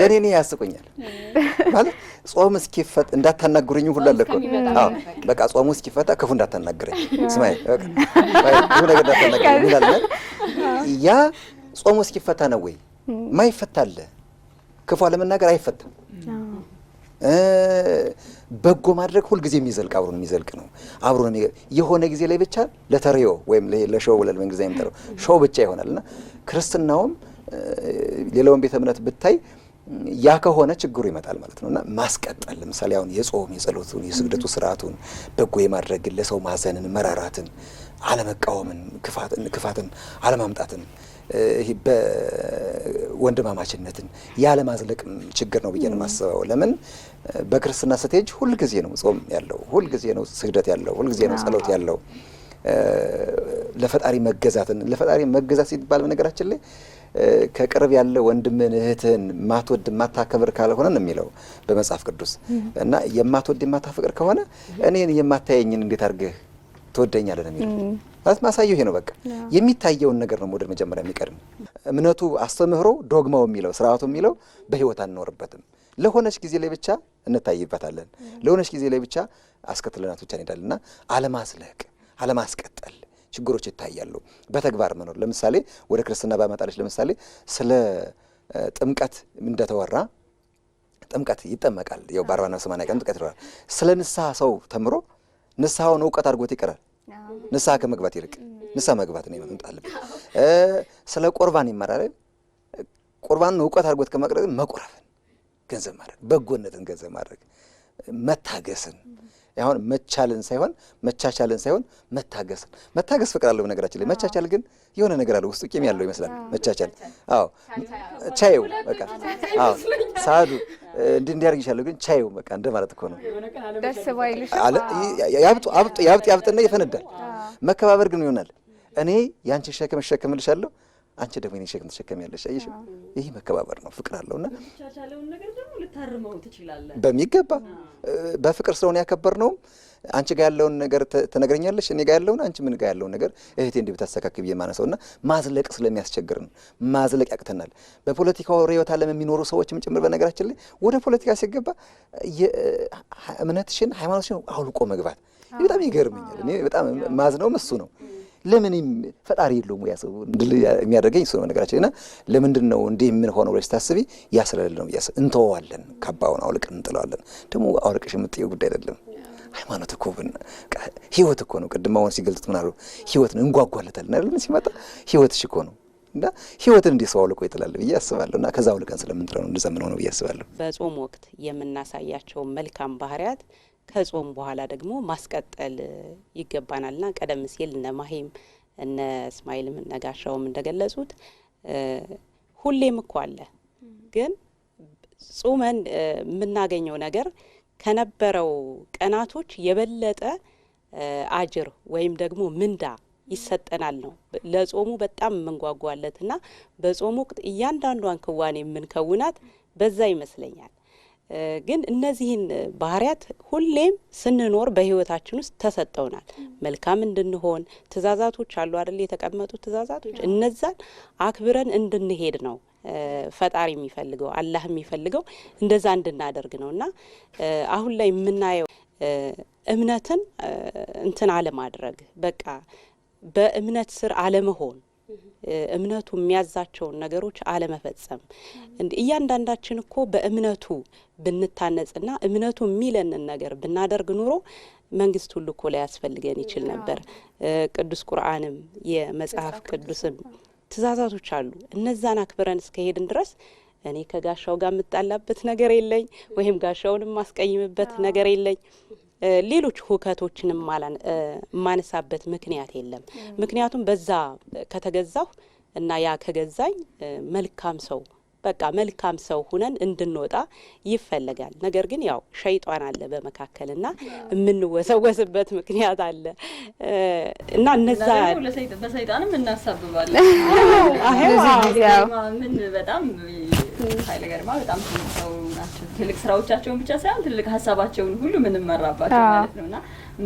ለኔ ያስቁኛል ማለት ጾም እስኪፈታ እንዳታናግሩኝ ሁሉ አለኮ። አዎ በቃ ጾሙ እስኪፈታ ክፉ እንዳታናግረኝ ስማይ በቃ ክፉ ነገር እንዳታናግረኝ ይላል። ያ ጾሙ እስኪፈታ ነው ወይ ማይፈታል? ክፉ ለመናገር አይፈታም። በጎ ማድረግ ሁል ጊዜ የሚዘልቅ አብሮ የሚዘልቅ ነው። አብሮ ነው የሆነ ጊዜ ላይ ብቻ ለተሪዮ ወይም ለሾው ብለን በእንግሊዝኛ የምንጠራው ሾው ብቻ ይሆናልና ክርስትናውም ሌላውን ቤተ እምነት ብታይ ያ ከሆነ ችግሩ ይመጣል ማለት ነውና ማስቀጠል ለምሳሌ አሁን የጾም የጸሎቱን የስግደቱ ስርዓቱን በጎ የማድረግን ለሰው ማዘንን መራራትን አለመቃወምን ክፋትን አለማምጣትን ይሄ በወንድማማችነትን ያለ ማዝለቅ ችግር ነው ብዬ ነው የማስበው። ለምን በክርስትና ስትሄጅ ሁል ጊዜ ነው ጾም ያለው፣ ሁል ጊዜ ነው ስግደት ያለው፣ ሁል ጊዜ ነው ጸሎት ያለው። ለፈጣሪ መገዛት ሲባል በነገራችን ላይ ከቅርብ ያለ ወንድምን እህትን ማትወድ ማታከብር ካልሆነ ነው የሚለው በመጽሐፍ ቅዱስ እና የማትወድ ማታፈቅር ከሆነ እኔን የማታየኝን እንዴት አድርገህ ትወደኛለህ ነው የሚለው። ማሳየው ይሄ ነው። በቃ የሚታየውን ነገር ነው መውደድ መጀመሪያ የሚቀድም። እምነቱ አስተምህሮ ዶግማው የሚለው ስርዓቱ የሚለው በህይወት አንኖርበትም። ለሆነች ጊዜ ላይ ብቻ እንታይበታለን። ለሆነች ጊዜ ላይ ብቻ አስከትለናት ብቻ እንሄዳለንና አለማስለቅ አለማስቀጠል ችግሮች ይታያሉ። በተግባር መኖር ለምሳሌ ወደ ክርስትና ባመጣለች ለምሳሌ ስለ ጥምቀት እንደተወራ ጥምቀት ይጠመቃል። ያው በ40ና 80 ቀን ጥምቀት ይወራል። ስለ ንስሐ ሰው ተምሮ ንስሐውን እውቀት አድርጎት ይቀራል። ንስሐ ከመግባት ይልቅ ንስሐ መግባት ነው የምንጣልብ። ስለ ቁርባን ይማራል። ቁርባንን እውቀት አድርጎት ከማቅረብ መቁረብን ገንዘብ ማድረግ፣ በጎነትን ገንዘብ ማድረግ፣ መታገስን አሁን መቻቻልን ሳይሆን መታገስ ፍቅር አለው ነገራችን ላይ። መቻቻል ግን የሆነ ነገር አለው ውስጡ ቂም ያለው ይመስላል። መቻቻል ቻዩ በቃ ሳዱ እንዲያርግ ይችላል ግን ቻዩ በቃ እንደማለት እኮ ነው። ደስ ባይልሽ ያብጥና ይፈነዳል። መከባበር ግን ይሆናል። እኔ ያንቺን ሸክም እሸከምልሻለሁ፣ አንቺ ደግሞ የኔን ሸክም ትሸከሚያለሽ። አየሽ፣ ይሄ መከባበር ነው፣ ፍቅር አለውና ተቻቻለውን ነገር ደግሞ ልታርመው ትችላለህ በሚገባ በፍቅር ስለሆነ ያከበርነው። አንቺ ጋር ያለውን ነገር ትነግረኛለሽ፣ እኔ ጋር ያለውን አንቺ ምን ጋር ያለውን ነገር እህቴ እንዲህ ብታስተካክል ብዬ ማነሳውና ማዝለቅ ስለሚያስቸግር ነው። ማዝለቅ ያቅተናል። በፖለቲካው ርዕዮተ ዓለም የሚኖሩ ሰዎችም ጭምር በነገራችን ላይ ወደ ፖለቲካ ሲገባ እምነትሽን ሃይማኖትሽን አውልቆ መግባት በጣም ይገርመኛል። እኔ በጣም ማዝነውም እሱ ነው። ለምን ፈጣሪ የለውም ያ ሰው የሚያደርገኝ እሱ ነው ነገራችን። እና ለምንድን ነው እንዲህ ምን ሆነው ብለሽ ታስቢ ያስለል ነው ብያስ እንተዋለን። ካባውን አውልቀን እንጥለዋለን። ደግሞ አውልቀሽ የምትጠየው ጉዳይ አይደለም። ሃይማኖት እኮ ህይወት እኮ ነው። ቅድም አሁን ሲገልጹት ምን አሉ? ህይወት ነው እንጓጓለታለን አይደል? ሲመጣ ህይወትሽ እኮ ነው እና ህይወትን እንዲህ ሰው አውልቆ ይጥላል ብዬ አስባለሁ። እና ከዛ አውልቀን ስለምንጥለው ነው እንደዛ ምን ሆነው ብዬ አስባለሁ። በጾም ወቅት የምናሳያቸው መልካም ባህሪያት ከጾም በኋላ ደግሞ ማስቀጠል ይገባናልና ቀደም ሲል እነ ማሂም እነ እስማኤልም እነ ጋሻውም እንደገለጹት ሁሌም እኮ አለ። ግን ጾመን የምናገኘው ነገር ከነበረው ቀናቶች የበለጠ አጅር ወይም ደግሞ ምንዳ ይሰጠናል ነው። ለጾሙ በጣም የምንጓጓለትና በጾም ወቅት እያንዳንዷን ክዋኔ የምንከውናት በዛ ይመስለኛል። ግን እነዚህን ባህሪያት ሁሌም ስንኖር በህይወታችን ውስጥ ተሰጠውናል። መልካም እንድንሆን ትእዛዛቶች አሉ አይደል? የተቀመጡ ትእዛዛቶች እነዛን አክብረን እንድንሄድ ነው ፈጣሪ የሚፈልገው፣ አላህ የሚፈልገው እንደዛ እንድናደርግ ነውና አሁን ላይ የምናየው እምነትን እንትን አለማድረግ፣ በቃ በእምነት ስር አለመሆን፣ እምነቱ የሚያዛቸውን ነገሮች አለመፈጸም። እያንዳንዳችን እኮ በእምነቱ ብንታነጽና እምነቱ የሚለንን ነገር ብናደርግ ኑሮ መንግስት ሁሉ እኮ ላይ ያስፈልገን ይችል ነበር። ቅዱስ ቁርአንም የመጽሐፍ ቅዱስም ትእዛዛቶች አሉ። እነዛን አክብረን እስከሄድን ድረስ እኔ ከጋሻው ጋር የምጣላበት ነገር የለኝ፣ ወይም ጋሻውንም ማስቀይምበት ነገር የለኝ። ሌሎች ሁከቶችንም ማነሳበት ምክንያት የለም። ምክንያቱም በዛ ከተገዛሁ እና ያ ከገዛኝ መልካም ሰው በቃ መልካም ሰው ሁነን እንድንወጣ ይፈልጋል። ነገር ግን ያው ሸይጣን አለ በመካከልና የምንወሰወስበት ምክንያት አለ እና እነዛ በሰይጣንም እናሳብባለን። ምን በጣም ኃይለ ገርማ በጣም ሰው ናቸው። ትልቅ ስራዎቻቸውን ብቻ ሳይሆን ትልቅ ሀሳባቸውን ሁሉ ምንመራባቸው ማለት ነውና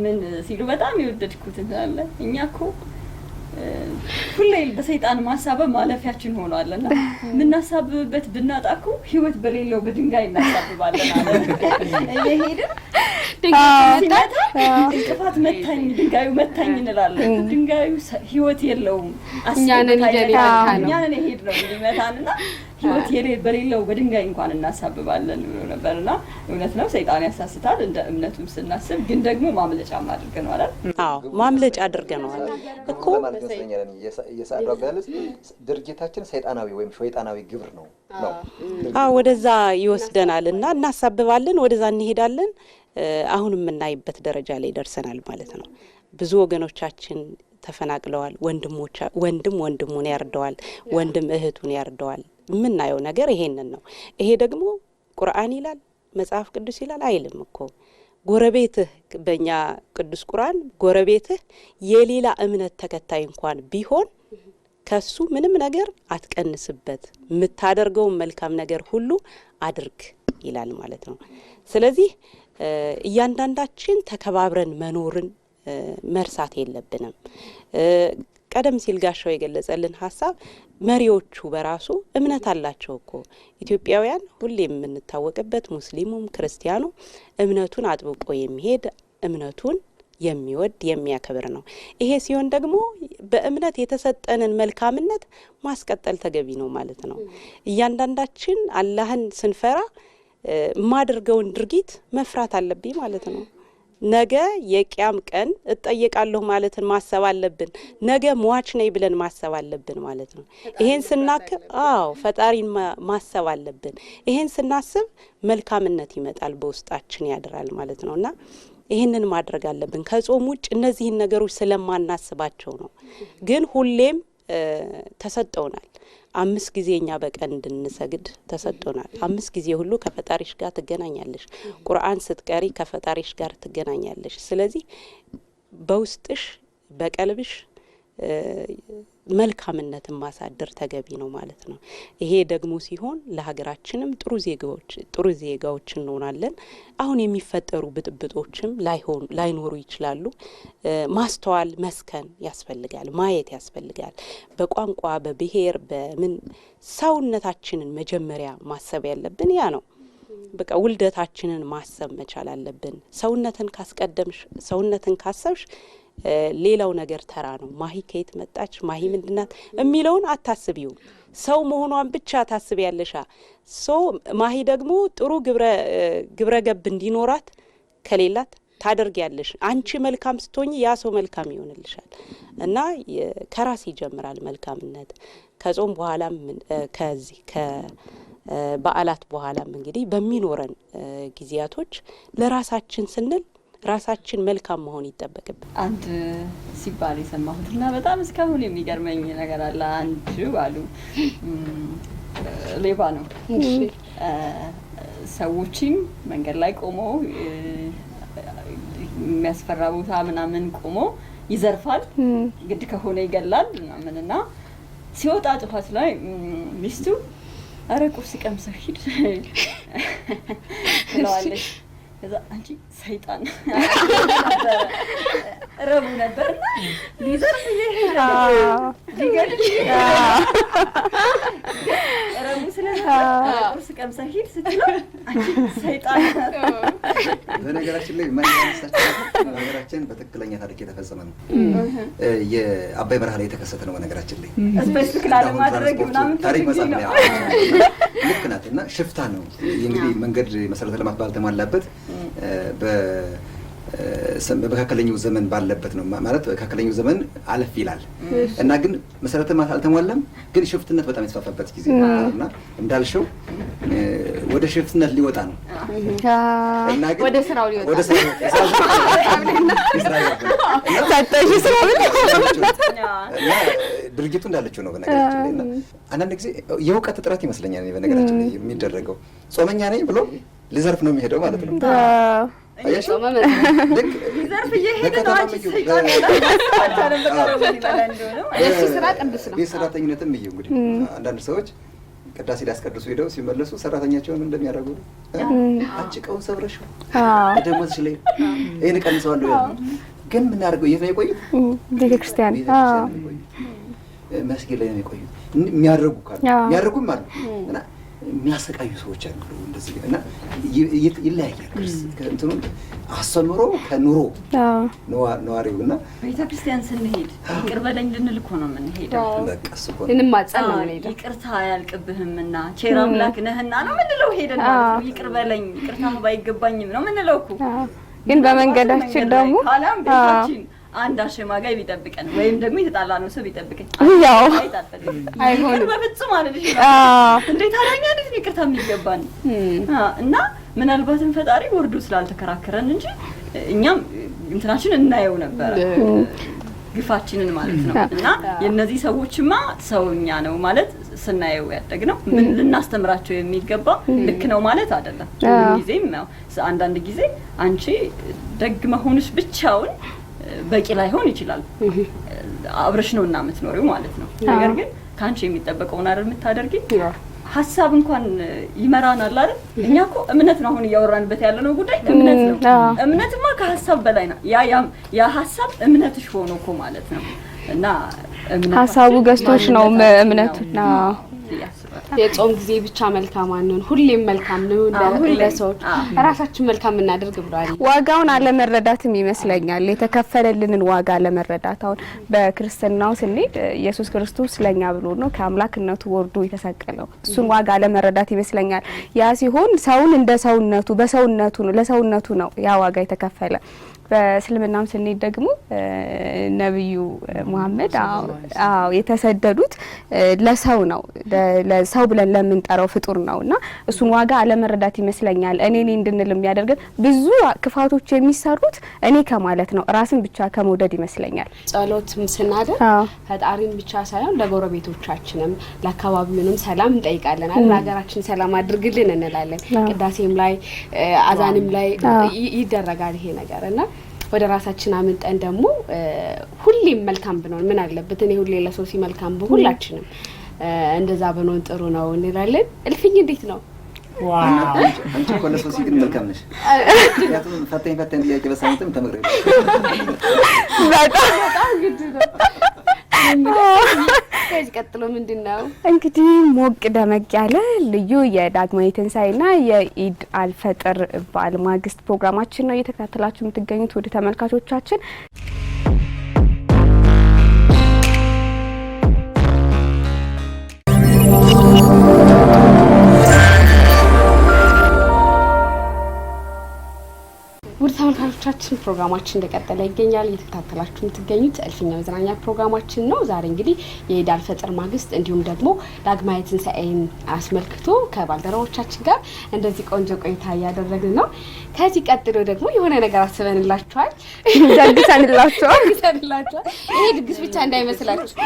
ምን ሲሉ በጣም የወደድኩት እንላለ እኛ እኮ ሁሌ በሰይጣን ማሳበብ ማለፊያችን ሆኗልና ምናሳብበት ብናጣኩ ህይወት በሌለው በድንጋይ እናሳብባለን አለ። እየሄድን እንቅፋት መታኝ ድንጋዩ መታኝ እንላለን። ድንጋዩ ህይወት የለውም። እኛንን ሄድ ነው እንዲመታንና ህይወት በሌለው በድንጋይ እንኳን እናሳብባለን ብሎ ነበርና እውነት ነው። ሰይጣን ያሳስታል እንደ እምነቱም ስናስብ፣ ግን ደግሞ ማምለጫም አድርገነዋል። አዎ ማምለጫ አድርገነዋል እኮ ድርጊታችን ሰይጣናዊ ወይም ሸይጣናዊ ግብር ነው። አዎ ወደዛ ይወስደናል እና እናሳብባለን፣ ወደዛ እንሄዳለን። አሁን የምናይበት ደረጃ ላይ ደርሰናል ማለት ነው። ብዙ ወገኖቻችን ተፈናቅለዋል። ወንድም ወንድሙን ያርደዋል፣ ወንድም እህቱን ያርደዋል። የምናየው ነገር ይሄንን ነው። ይሄ ደግሞ ቁርአን ይላል መጽሐፍ ቅዱስ ይላል አይልም እኮ። ጎረቤትህ በእኛ ቅዱስ ቁርአን ጎረቤትህ የሌላ እምነት ተከታይ እንኳን ቢሆን ከሱ ምንም ነገር አትቀንስበት፣ የምታደርገውን መልካም ነገር ሁሉ አድርግ ይላል ማለት ነው። ስለዚህ እያንዳንዳችን ተከባብረን መኖርን መርሳት የለብንም። ቀደም ሲል ጋሻው የገለጸልን ሀሳብ መሪዎቹ በራሱ እምነት አላቸው እኮ። ኢትዮጵያውያን ሁሌ የምንታወቅበት ሙስሊሙም ክርስቲያኑ እምነቱን አጥብቆ የሚሄድ እምነቱን የሚወድ የሚያከብር ነው። ይሄ ሲሆን ደግሞ በእምነት የተሰጠንን መልካምነት ማስቀጠል ተገቢ ነው ማለት ነው። እያንዳንዳችን አላህን ስንፈራ የማደርገውን ድርጊት መፍራት አለብኝ ማለት ነው። ነገ የቂያም ቀን እጠየቃለሁ ማለትን ማሰብ አለብን። ነገ ሟች ነኝ ብለን ማሰብ አለብን ማለት ነው። ይሄን ስናክብ ፈጣሪን ማሰብ አለብን። ይሄን ስናስብ መልካምነት ይመጣል፣ በውስጣችን ያድራል ማለት ነውና ይህንን ማድረግ አለብን። ከጾም ውጭ እነዚህን ነገሮች ስለማናስባቸው ነው። ግን ሁሌም ተሰጠውናል። 5 ጊዜ እኛ በቀን እንድንሰግድ ተሰጥቶናል። 5 ጊዜ ሁሉ ከፈጣሪሽ ጋር ትገናኛለሽ። ቁርአን ስትቀሪ ከፈጣሪሽ ጋር ትገናኛለሽ። ስለዚህ በውስጥሽ በቀልብሽ መልካምነትን ማሳደር ተገቢ ነው ማለት ነው። ይሄ ደግሞ ሲሆን ለሀገራችንም ጥሩ ዜጋዎች እንሆናለን። አሁን የሚፈጠሩ ብጥብጦችም ላይኖሩ ይችላሉ። ማስተዋል መስከን ያስፈልጋል፣ ማየት ያስፈልጋል። በቋንቋ በብሔር በምን ሰውነታችንን መጀመሪያ ማሰብ ያለብን ያ ነው። በቃ ውልደታችንን ማሰብ መቻል አለብን። ሰውነትን ካስቀደምሽ ሰውነትን ካሰብሽ ሌላው ነገር ተራ ነው። ማሂ ከየት መጣች፣ ማሂ ምንድናት የሚለውን አታስቢው። ሰው መሆኗን ብቻ ታስቢያለሽ። ማሂ ደግሞ ጥሩ ግብረ ገብ እንዲኖራት ከሌላት ታደርጊያለሽ። አንቺ መልካም ስትሆኚ ያ ሰው መልካም ይሆንልሻል። እና ከራስ ይጀምራል መልካምነት። ከጾም በኋላም ከዚህ ከበዓላት በኋላም እንግዲህ በሚኖረን ጊዜያቶች ለራሳችን ስንል ራሳችን መልካም መሆን ይጠበቅብን። አንድ ሲባል የሰማሁትና በጣም እስካሁን የሚገርመኝ ነገር አለ። አንድ ባሉ ሌባ ነው። ሰዎችን መንገድ ላይ ቆሞ የሚያስፈራ ቦታ ምናምን ቆሞ ይዘርፋል፣ ግድ ከሆነ ይገላል ምናምንና ሲወጣ ጥፋት ላይ ሚስቱ አረ ቁርስ ቀምሰህ ሂድ ትለዋለች። ከዛ አንቺ ሰይጣን ረቡ ነበርና ሊዘርፍ ይሄዳ ሊገድል ረቡ ቁርስ ቀምሰህ ሂድ ስትለው አንቺ ሰይጣን። በነገራችን ላይ በነገራችን በትክክለኛ ታሪክ የተፈጸመ ነው። የአባይ በረሃ ላይ የተከሰተ ነው። በነገራችን ላይ ስፔሲፊክ ለማድረግ ምናምን ታሪክ መጽሐፍ ላይ ልክ ናት። እና ሽፍታ ነው እንግዲህ መንገድ መሰረተ ልማት ባልተሟላበት በመካከለኛው ዘመን ባለበት ነው ማለት መካከለኛው ዘመን አለፍ ይላል እና ግን መሰረተ ልማት አልተሟላም። ግን ሽፍትነት በጣም የተስፋፋበት ጊዜ ነውና እንዳልሽው ወደ ሽፍትነት ሊወጣ ነው እና ግን ወደ ስራው ሊወጣ ወደ ስራው ድርጊቱ እንዳለችው ነው። በነገራችን ላይ እና አንዳንድ ጊዜ የእውቀት እጥረት ይመስለኛል በነገራችን ላይ የሚደረገው ጾመኛ ነኝ ብሎ ሊዘርፍ ነው የሚሄደው ማለት ነው። ሊዘርፍ እየሄደ ነው። አንቺ ሰይጣን ስራ ቅዱስ ነው። ቤት ሰራተኝነትም እዩ እንግዲህ አንዳንድ ሰዎች ቅዳሴ ሊያስቀድሱ ሄደው ሲመለሱ ሰራተኛቸውን እንደሚያደርጉ አጭቀውን ሰብረሽው ደሞዝሽ ላይ ይሄን ቀንሰዋለሁ ያሉ ግን ምን አድርገው የት ነው የቆዩት? ቤተክርስቲያን መስጊድ ላይ ነው የቆዩት። የሚያደርጉ ካሉ የሚያደርጉም አሉ እና የሚያሰቃዩ ሰዎች አሉ እንደዚህ እና ይለያያል። እንትኑ አስተምሮ ከኑሮ ነዋሪው እና ቤተክርስቲያን ስንሄድ ይቅር በለኝ ልንል እኮ ነው የምንሄደው። በቃ እሱ እንማጸን ነው የምንሄደው። ይቅርታ ያልቅብህምና ቼር አምላክ ነህና ነው የምንለው። ሄደን ማለት ይቅር በለኝ ይቅርታ ባይገባኝም ነው የምንለው እኮ። ግን በመንገዳችን ደግሞ ካላም ቤታችን አንድ አሸማጋይ ቢጠብቀን ወይም ደግሞ የተጣላነው ሰው ቢጠብቀኝ ያው አይሆንም በፍጹም አይደል? እንዴት አዳኛ እንዴት ይቅርታ የሚገባን እና ምናልባትም ፈጣሪ ወርዶ ስላልተከራከረን እንጂ እኛም እንትናችን እናየው ነበር ግፋችንን ማለት ነው። እና የነዚህ ሰዎችማ ሰውኛ ነው ማለት ስናየው ያደግነው ምን ልናስተምራቸው የሚገባ ልክ ነው ማለት አይደለም። ጊዜም ነው አንዳንድ ጊዜ አንቺ ደግ መሆንሽ ብቻውን በቂ ላይሆን ይችላል። አብረሽ ነው እና የምትኖሪው ማለት ነው። ነገር ግን ካንቺ የሚጠበቀውን አይደል የምታደርጊ። ሀሳብ እንኳን ይመራናል አይደል? እኛ እኮ እምነት ነው አሁን እያወራንበት ያለነው ጉዳይ እምነት ነው። እምነትማ ከሀሳብ በላይ ነው። ያ ሀሳብ እምነትሽ ሆኖ እኮ ማለት ነው። እና ሀሳቡ ገዝቶሽ ነው እምነቱ። የጾም ጊዜ ብቻ መልካም አንሆን፣ ሁሌም መልካም ነው ለሰዎች ራሳችን መልካም እናደርግ ብሏል። ዋጋውን አለመረዳትም ይመስለኛል የተከፈለልንን ዋጋ አለመረዳት። አሁን በክርስትናው ስንሄድ ኢየሱስ ክርስቶስ ለኛ ብሎ ነው ከአምላክነቱ ወርዶ የተሰቀለው። እሱን ዋጋ አለመረዳት ይመስለኛል። ያ ሲሆን ሰውን እንደ ሰውነቱ በሰውነቱ ነው ለሰውነቱ ነው ያ ዋጋ የተከፈለ። በእስልምናም ስንሄድ ደግሞ ነብዩ መሐመድ አዎ የተሰደዱት ለሰው ነው፣ ለሰው ብለን ለምንጠራው ፍጡር ነውና እሱን ዋጋ አለመረዳት ይመስለኛል እኔ እንድንል የሚያደርገን ብዙ ክፋቶች የሚሰሩት እኔ ከማለት ነው፣ ራስን ብቻ ከመውደድ ይመስለኛል። ጸሎትም ስናደርግ ፈጣሪን ብቻ ሳይሆን ለጎረቤቶቻችንም ለአካባቢውንም ሰላም እንጠይቃለን አይደል? ሀገራችን ሰላም አድርግልን እንላለን። ቅዳሴም ላይ አዛንም ላይ ይደረጋል ይሄ ነገር እና ወደ ራሳችን አምንጠን ደግሞ ሁሌም መልካም ብንሆን ምን አለበት? እኔ ሁሌ ለሰው ሲመልካም በሁላችንም እንደዛ ብንሆን ጥሩ ነው እንላለን። እልፍኝ እንዴት ነው? አንቺ እኮ ለሰው ሲግን መልካም ነሽ። ያቱን ፈተኝ ጥያቄ በሳምንትም ተመግረኝ በጣም ግድ ነው። ከዚህ ቀጥሎ ምንድነው እንግዲህ ሞቅ ደመቅ ያለ ልዩ የዳግማዊ ትንሳኤና የኢድ አልፈጥር በዓል ማግስት ፕሮግራማችን ነው እየተከታተላችሁ የምትገኙት ወደ ተመልካቾቻችን። ውድ ተመልካቾቻችን ፕሮግራማችን እንደቀጠለ ይገኛል። እየተከታተላችሁ የምትገኙት እልፍኝ መዝናኛ ፕሮግራማችን ነው። ዛሬ እንግዲህ የኢድ አልፈጥር ማግስት እንዲሁም ደግሞ ዳግማዊ ትንሳኤን አስመልክቶ ከባልደረቦቻችን ጋር እንደዚህ ቆንጆ ቆይታ እያደረግን ነው። ከዚህ ቀጥሎ ደግሞ የሆነ ነገር አስበንላችኋል፣ ደግሰንላችኋል። ይሄ ድግስ ብቻ እንዳይመስላችሁ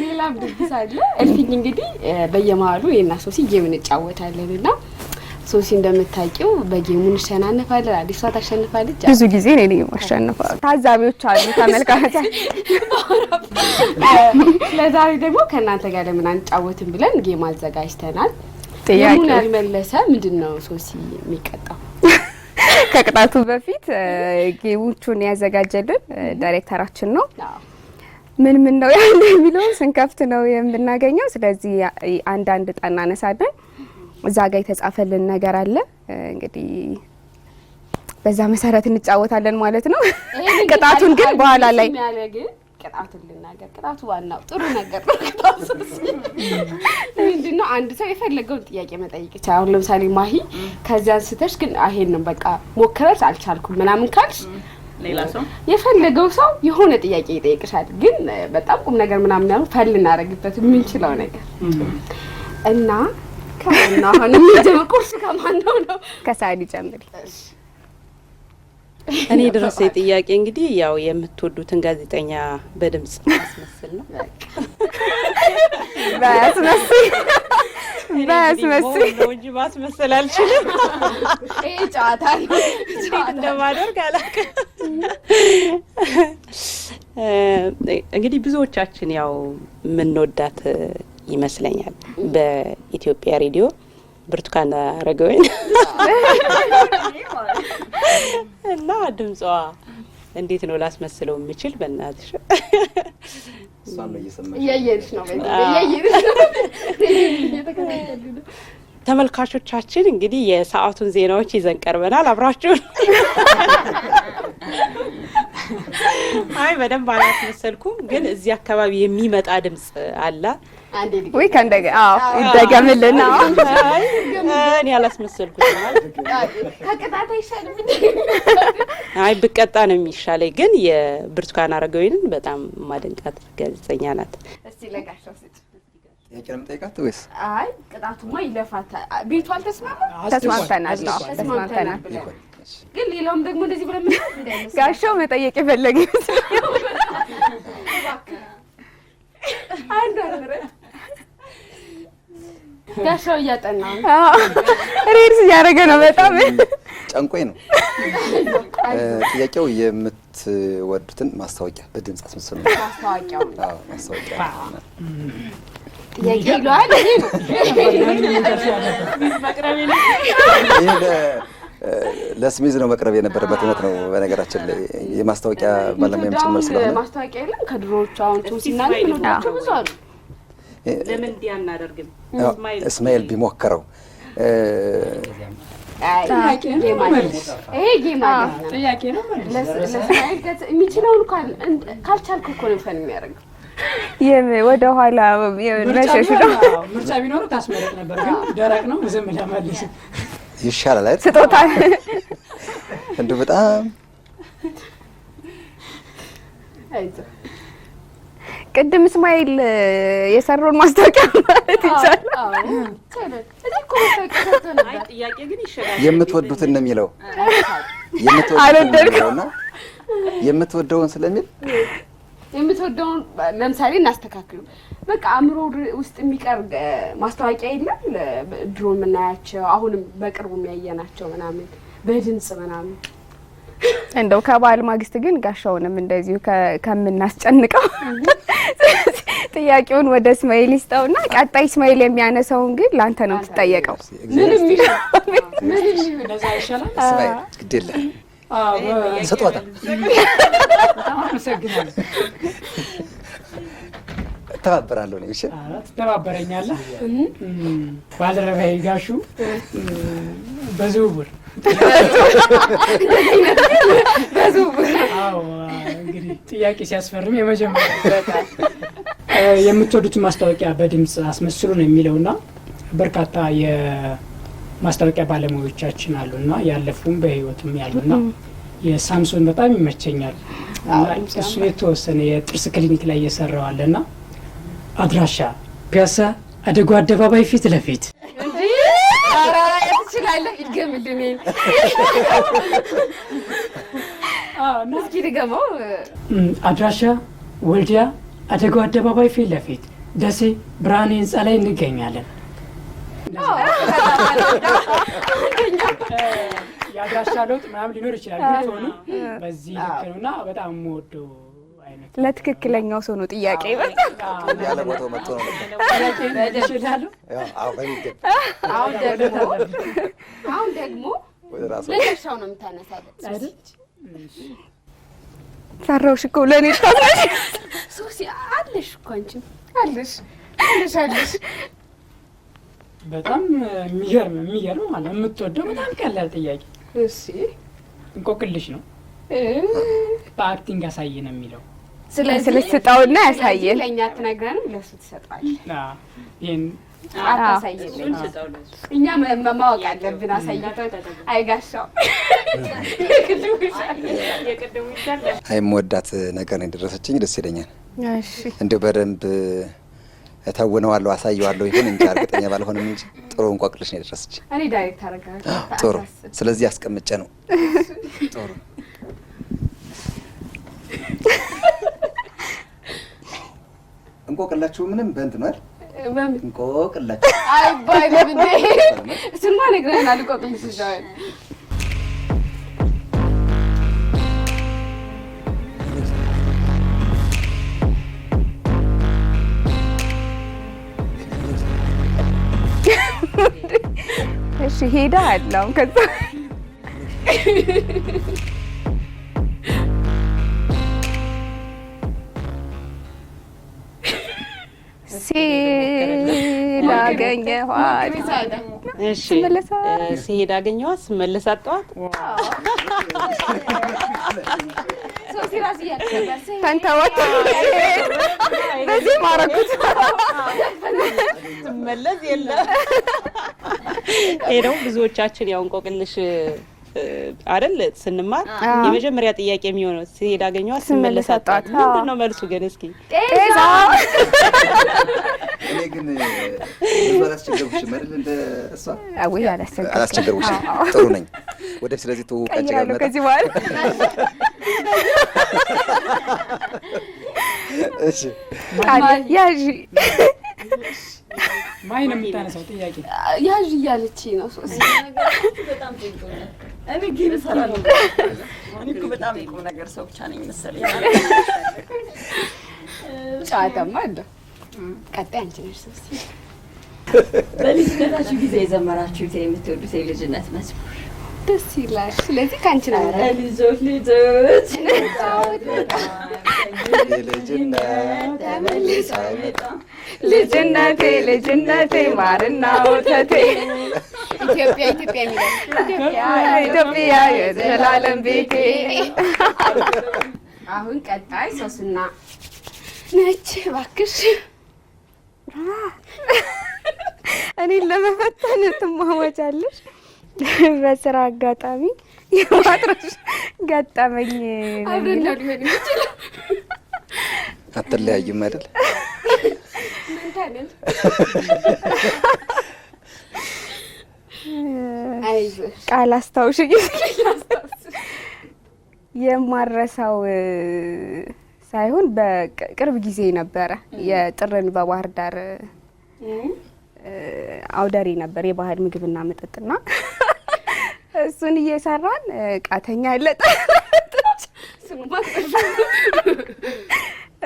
ሌላም ድግስ አለ። እልፍኝ እንግዲህ በየመሀሉ የና ሶሲ ጌም እንጫወታለንና ሶሲ እንደምታውቂው በጌሙ እንሸናነፋለን። አዲሷ ታሸንፋለች። ብዙ ጊዜ እኔ ነኝ ማሸነፈው። ታዛቢዎች አሉ፣ ተመልካቾች። ለዛሬ ደግሞ ከእናንተ ጋር ለምን አንጫወትም ብለን ጌም አዘጋጅተናል። ጥያቄ ጌሙን ያልመለሰ ምንድነው ሶሲ የሚቀጣው? ከቅጣቱ በፊት ጌሞቹን ያዘጋጀልን ዳይሬክተራችን ነው። ምን ነው ያለ የሚለውን ስንከፍት ነው የምናገኘው። ስለዚህ አንዳንድ ጣና ነሳለን እዛ ጋር የተጻፈልን ነገር አለ። እንግዲህ በዛ መሰረት እንጫወታለን ማለት ነው። ቅጣቱን ግን በኋላ ላይ ቅጣቱን ልናገር። ቅጣቱ ዋናው ጥሩ ነገር ነው። ቅጣቱ ምንድነው? አንድ ሰው የፈለገውን ጥያቄ መጠየቅ ይችላል። አሁን ለምሳሌ ማሂ ከዚያ አንስተሽ ግን አይሄንም በቃ ሞክረሽ አልቻልኩም ምናምን ካልሽ ሌላ ሰው የፈለገው ሰው የሆነ ጥያቄ ይጠይቅሻል። ግን በጣም ቁም ነገር ምናምን ያለው ፈል እናደርግበት የምንችለው ነገር እና ከማን አሁን ቁርስ ከማን ነው? ከሳዲ ጀምሪ። እኔ ድረስ ጥያቄ እንግዲህ ያው የምትወዱትን ጋዜጠኛ በድምጽ ማስመሰል ነው። ባስመሰል ነው እንጂ ማስመሰል አልችልም። ይሄ ጨዋታ ነው። እንደማደርግ አላውቅም። እንግዲህ ብዙዎቻችን ያው የምንወዳት ይመስለኛል በኢትዮጵያ ሬዲዮ ብርቱካን አረጋወይን እና ድምጿ እንዴት ነው ላስመስለው የምችል? በእናትሽ እሷን ነው እየሰማሽ እያየሽ ነው። ተመልካቾቻችን እንግዲህ የሰዓቱን ዜናዎች ይዘን ቀርበናል። አብራችሁን። አይ በደንብ አላስመሰልኩም፣ ግን እዚህ አካባቢ የሚመጣ ድምጽ አለ። ወይ ከእንደገ ይደገምልና እኔ አላስመሰልኩትም ማለት ከቅጣታ ይሻላል። አይ ብቀጣ ነው የሚሻለኝ። ግን የብርቱካን አረጋወይንን በጣም ማደንቃት ጋዜጠኛ ናት። እስቲ ለጋሻው ስጭ። የቀረም ጠይቃት ወይስ? አይ ቅጣቱማ ይለፋታ። ቤቱ አልተስማማም። ተስማምተናል። ግን ሌላውም ደግሞ እንደዚህ ብለን ጋሻው መጠየቅ የፈለገ ጋሻው እያጠና ነው። ሬድስ እያደረገ ነው። በጣም ጨንቆኝ ነው። ጥያቄው የምትወዱትን ማስታወቂያ በድምጽ አስመስሉ። ማስታወቂያው አዎ ማስታወቂያ ጥያቄ ይሏል። ይሄ ለስሚዝ ነው መቅረብ የነበረበት። እውነት ነው። በነገራችን ላይ የማስታወቂያ ባለሙያም ጭምር ስለሆነ ማስታወቂያ የለም ከድሮዎቹ አሁን ቶሲና ነው ብዙ አሉ። ለምን እንዲህ አናደርግም? እስማኤል ቢሞክረው ይሄ ጌማ ጥያቄ ነው። ለእስማኤል የሚችለውን ካልቻልክ እኮ ነው ፈን የሚያደርገው። ወደ ኋላ መሸሽ ነው። ምርጫ ቢኖር ታስመረጥ ነበር፣ ግን ደረቅ ነው። ዝም ለማለሽ ይሻላል አይደል? ስጦታ እንደው በጣም ቅድም እስማኤል የሰራውን ማስታወቂያ ማለት ይቻላል። ጥያቄ ግን ይሸጋል። የምትወዱትን ነው የሚለው የምትወደውን ስለሚል የምትወደውን ለምሳሌ እናስተካክሉ። በቃ አእምሮ ውስጥ የሚቀር ማስታወቂያ የለም ድሮ የምናያቸው አሁንም በቅርቡ የሚያየናቸው ምናምን በድምጽ ምናምን። እንደው ከበዓል ማግስት ግን ጋሻውንም እንደዚሁ ከምናስጨንቀው ጥያቄውን ወደ እስማኤል ይስጠውና ቀጣይ እስማኤል የሚያነሳውን ግን ላንተ ነው የምትጠየቀው። ምንም እንደዛ ይሻላል። እስማኤል ግድ የለም ስጦታ ተባበራለሁ ነው። እሺ ትተባበረኛለህ። ባልደረባዬ ጋሹ በዝውውር አዎ፣ እንግዲህ ጥያቄ ሲያስፈርም የመጀመሪያ የምትወዱትን ማስታወቂያ በድምጽ አስመስሉ ነው የሚለውና በርካታ የማስታወቂያ ባለሙያዎቻችን አሉና ያለፉም በህይወትም ያሉና የሳምሶን በጣም ይመቸኛል። እሱ የተወሰነ የጥርስ ክሊኒክ ላይ እየሰራዋለና አድራሻ ፒያሳ አደጉ አደባባይ ፊት ለፊት እንዴ አራ ያትችላል ይገምልኝ። እስኪ ድገመው። አድራሻ ወልዲያ አደጉ አደባባይ ፊት ለፊት ደሴ ብርሃኔ ህንጻ ላይ እንገኛለን። የአድራሻ ለውጥ ምናምን ሊኖር ይችላል ግን ሆኖ በዚህ ልክ ነውና በጣም የምወደው አይነት ለትክክለኛው ሰው ነው ጥያቄ። ያለ ቦታው መጥቶ ነው። አሁን ደግሞ ለጋሻው ነው የምታነሳለት አይደል? ሰራውሽ እኮ ለኔ ታውቃለሽ። ሶሲ አለሽ እኮ አንቺ አለሽ። በጣም የሚገርም ማለት የምትወደው በጣም ቀላል ጥያቄ። እሺ እንቆቅልሽ ነው። በአክቲንግ አሳየ ነው የሚለው። ስለዚህ ስጣውና ያሳየን። ለኛ ትነግረንም ለሱ ትሰጣለህ። ይሄን አታሳየን። እኛ ማወቅ አለብን። አሳይተው አይጋሻው የቅድሙ ይሻላል። የምወዳት ነገር ነው የደረሰችኝ። ደስ ይለኛል። እሺ እንደው በደንብ እተውነዋለሁ አሳየዋለሁ ይሁን እንጂ እርግጠኛ ባልሆንም እንጂ ጥሩ እንቆቅልሽ ነው የደረሰች። እኔ ዳይሬክት አደርጋለሁ። ጥሩ። ስለዚህ አስቀምጬ ነው። ጥሩ እንቆቅላችሁ ምንም በእንት ነው አይደል? እንቆቅላችሁ አይባልም እንዴ? እሱማ ነግረናል። እንቆቅልሽ ይሻላል። እሺ ሄዳ አላው ከዛ ሲላገኘኋት እሺ ሲሄድ አገኘኋት ስመለስ አጣኋት። ሶሲ ራስ ያከበሰ ፈንታወት በዚህ ማረኩት ስመለስ የለም። ሄደው ብዙዎቻችን ያው እንቆቅልሽ አይደል ስንማር የመጀመሪያ ጥያቄ የሚሆነው ሲሄድ አገኘኋት ስመለስ አጣኋት። ምንድነው መልሱ ግን? እስኪ ጤዛ እኔ ግን አላስቸገርኩሽም አይደል? እንደ እሷ አውይ አላስቸገርኩሽም። ጥሩ ነኝ። ወደ ስለዚህ ተወቃጭ ጋር መጣ። ከዚህ በኋላ እሺ ያዢ ማን ነው የምታነሳው ጥያቄ? ያዥ እያለች ነው ሶሲ። በጣም ጤንቆኛል። እኔ ግን እሰራለሁ። እኔ እኮ በጣም የቁም ነገር ሰው ብቻ ነኝ መሰለኝ። ጨዋታማ አለ። ቀጣይ አንቺ ነሽ ሶሲ። በልጅነታችሁ ጊዜ የዘመራችሁት የምትወዱት የልጅነት መዝሙር ደስ ይላል። ስለዚህ ካንቺ ነው ልጆች የልጅነት ተመልሶ አይመጣም ልጅነቴ ማርና ወተቴ ኢትዮጵያ የሚለው ኢትዮጵያ የዘላለም ቤቴ። አሁን ቀጣይ ሶስና ነች። እባክሽ እኔን ለመፈተን ትማወጫለሽ። በስራ አጋጣሚ የማጥረሽ ገጠመኝ አብረን ነው ሊሆን የሚችለው። አትለያዩም አይደል? ምንታነን አይዞሽ ቃል አስታውሽኝ። የማረሳው ሳይሆን በቅርብ ጊዜ ነበረ የጥርን በባህር ዳር አውደሪ ነበር የባህል ምግብና መጠጥና እሱን እየሰራን ቃተኛ ያለጠ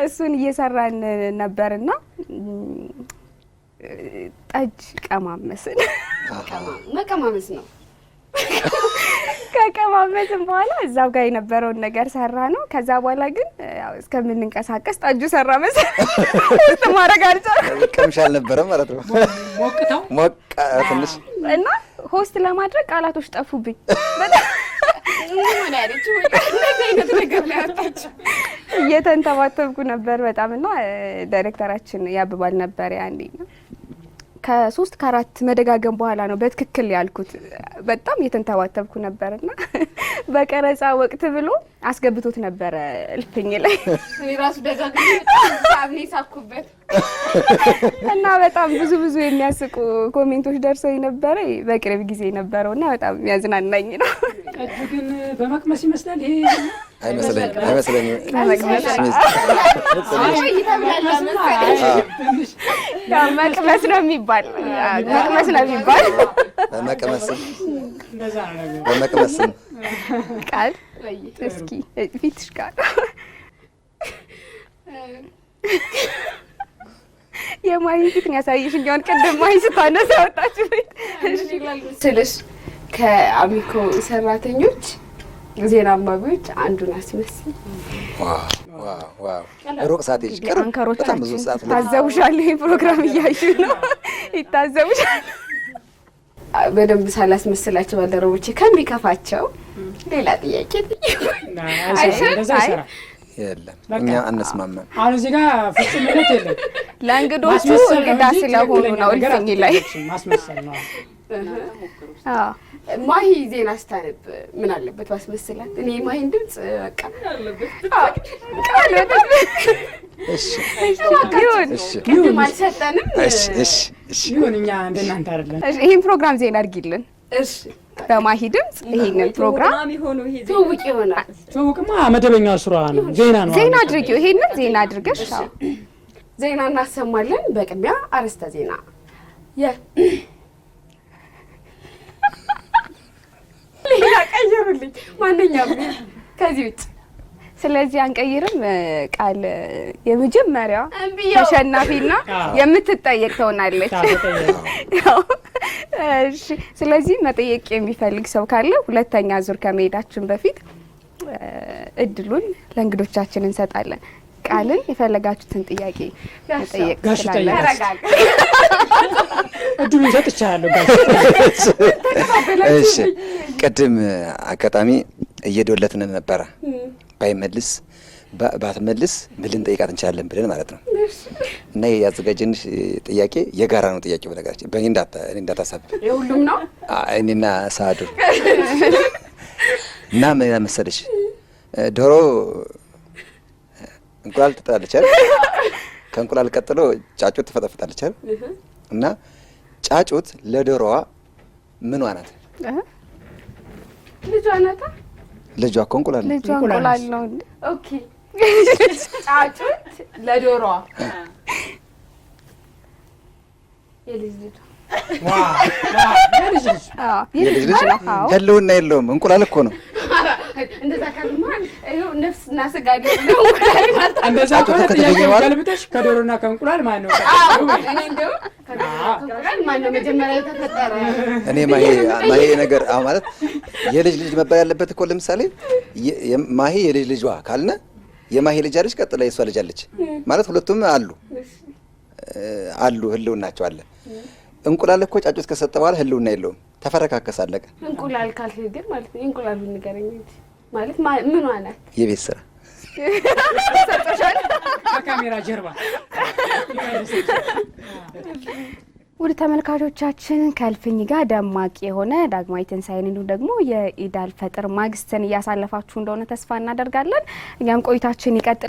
እሱን እየሰራን ነበርና ጠጅ ቀማመስን። መቀማመስ ነው። ከቀማመስን በኋላ እዛው ጋር የነበረውን ነገር ሰራ ነው። ከዛ በኋላ ግን ያው እስከምንንቀሳቀስ ጠጁ ሰራ መሰለኝ ማድረግ አልቻልኩም። ቀምሻ አልነበረም ማለት ነው። ሞቃ ትንሽ እና ሆስት ለማድረግ ቃላቶች ጠፉብኝ። እየተንተባተብኩ ነበር በጣም እና ዳይሬክተራችን ያብባል ነበር ያኔ። ከ3 ከ4 መደጋገም በኋላ ነው በትክክል ያልኩት። በጣም እየተንተባተብኩ ነበርና በቀረጻ ወቅት ብሎ አስገብቶት ነበረ እልፍኝ ላይ እኔ ራሱ ደጋግሜ ሳብኔ ሳኩበት እና በጣም ብዙ የሚያስቁ ኮሜንቶች ደርሰው ነበረ። በቅርብ ጊዜ ነበረውና በጣም የሚያዝናናኝ ነው። ጠጁ ግን በመቅመስ ይመስላል። ይሄ አይመስለኝም። መቅመስ ነው የሚባል መቅመስ ነው የሚባል በመቅመስም ቃል እስኪ ፊትሽ ቃል የማይ ፊትን ያሳይሽ እንዲሆን ቅድም ማይ ስታነሳ ያወጣችሁ ስልሽ ከአሚኮ ሰራተኞች ዜና አንባቢዎች አንዱን አስመስል። ዋው ሩቅ ሰዓት ይሽ ቅርብ በጣም ብዙ ሰዓት ታዘቡሻል። ይሄ ፕሮግራም እያዩ ነው ይታዘቡሻል። በደንብ ሳላስመስላቸው ባልደረቦቼ ከሚከፋቸው ሌላ ጥያቄ የለም እኛ አንስማማም። አሁን እዚህ ጋር ፍጹምነት የለም። ለእንግዶቹ እንግዳ ስለሆኑ ነው እልፍኝ ላይ ማስመሰል ነው። አዎ ማሂ ዜና ስታነብ ምን አለበት ባስመስላት? እኔ ማሂን ድምጽ በቃ ቃል በጣም እሺ ቅድም አልሰጠንም። እሺ ይሁን እኛ እንደናንተ አይደለም። ይሄን ፕሮግራም ዜና አድርጊልን። እሺ በማሂ ድምጽ ይሄንን ፕሮግራም ትውውቅ ይሆናል። ትውውቅማ መደበኛ ስራ ነው። ዜና ነው። ዜና አድርጊው። ይሄንን ዜና አድርገሽ ዜና እናሰማለን። በቅድሚያ አርዕስተ ዜና ሌላ ቀይሩልኝ ማንኛውም ከዚህ ውጭ። ስለዚህ አንቀይርም። ቃል የመጀመሪያዋ ተሸናፊና የምትጠየቅ ትሆናለች። እሺ፣ ስለዚህ መጠየቅ የሚፈልግ ሰው ካለ ሁለተኛ ዙር ከመሄዳችን በፊት እድሉን ለእንግዶቻችን እንሰጣለን። ቃልን የፈለጋችሁትን ጥያቄ መጠየቅ ትችላላችሁ። እድሉን ሰጥቻለሁ። እሺ፣ ቅድም አጋጣሚ እየዶለትን ነበረ። ባይመልስ ባትመልስ ምን ልንጠይቃት እንችላለን ብለን ማለት ነው። እና ያዘጋጀንሽ ጥያቄ የጋራ ነው። ጥያቄው በነገራችን በእኔ እንዳታሳብ የሁሉም ነው። እኔና ሳዱ እና ምን መሰለሽ ዶሮ እንቁላል ትጥላለች አይደል? ከእንቁላል ቀጥሎ ጫጩት ትፈጠፍጣለች አይደል? እና ጫጩት ለዶሮዋ ምኗ ናት? ልጇ ናታ። ልጇ እኮ እንቁላል ነው። ልጇ እንቁላል ነው። ኦኬ። ጫጩት ለዶሮዋ የልጅ ልጇ የልጅ ልጅ ህልውና የለውም። እንቁላል እኮ ነው። እንደዛ ካልማ ይኸው ነፍስና ስጋ ነው። እንደዛ ገልብጠሽ ከዶሮና ከእንቁላል ማን ነው? እኔ እንደው ከዶሮና ማን ነው መጀመሪያ የተፈጠረ? እኔ ማሂ ነገር ማለት የልጅ ልጅ መባል ያለበት እኮ ለምሳሌ ማሂ የልጅ ልጇ ካልነ የማሂ ልጅ አለች፣ ቀጥላ የሷ ልጅ አለች ማለት ሁለቱም አሉ ህልውናቸው አለ። እንቁላል እኮ ጫጩት ከሰጠ በኋላ ህልውና የለውም። ተፈረካከስ አለቀ። እንቁላል ካልክ ግን ማለት ነው እንቁላሉን ንገረኝ እንጂ ማለት ምን ሆነ? የቤት ስራ ከካሜራ ጀርባ ውድ ተመልካቾቻችን ከእልፍኝ ጋር ደማቅ የሆነ ዳግማዊ ትንሳኤን እንዲሁም ደግሞ የኢድ አል ፈጥር ማግስትን እያሳለፋችሁ እንደሆነ ተስፋ እናደርጋለን። እኛም ቆይታችን ይቀጥላል።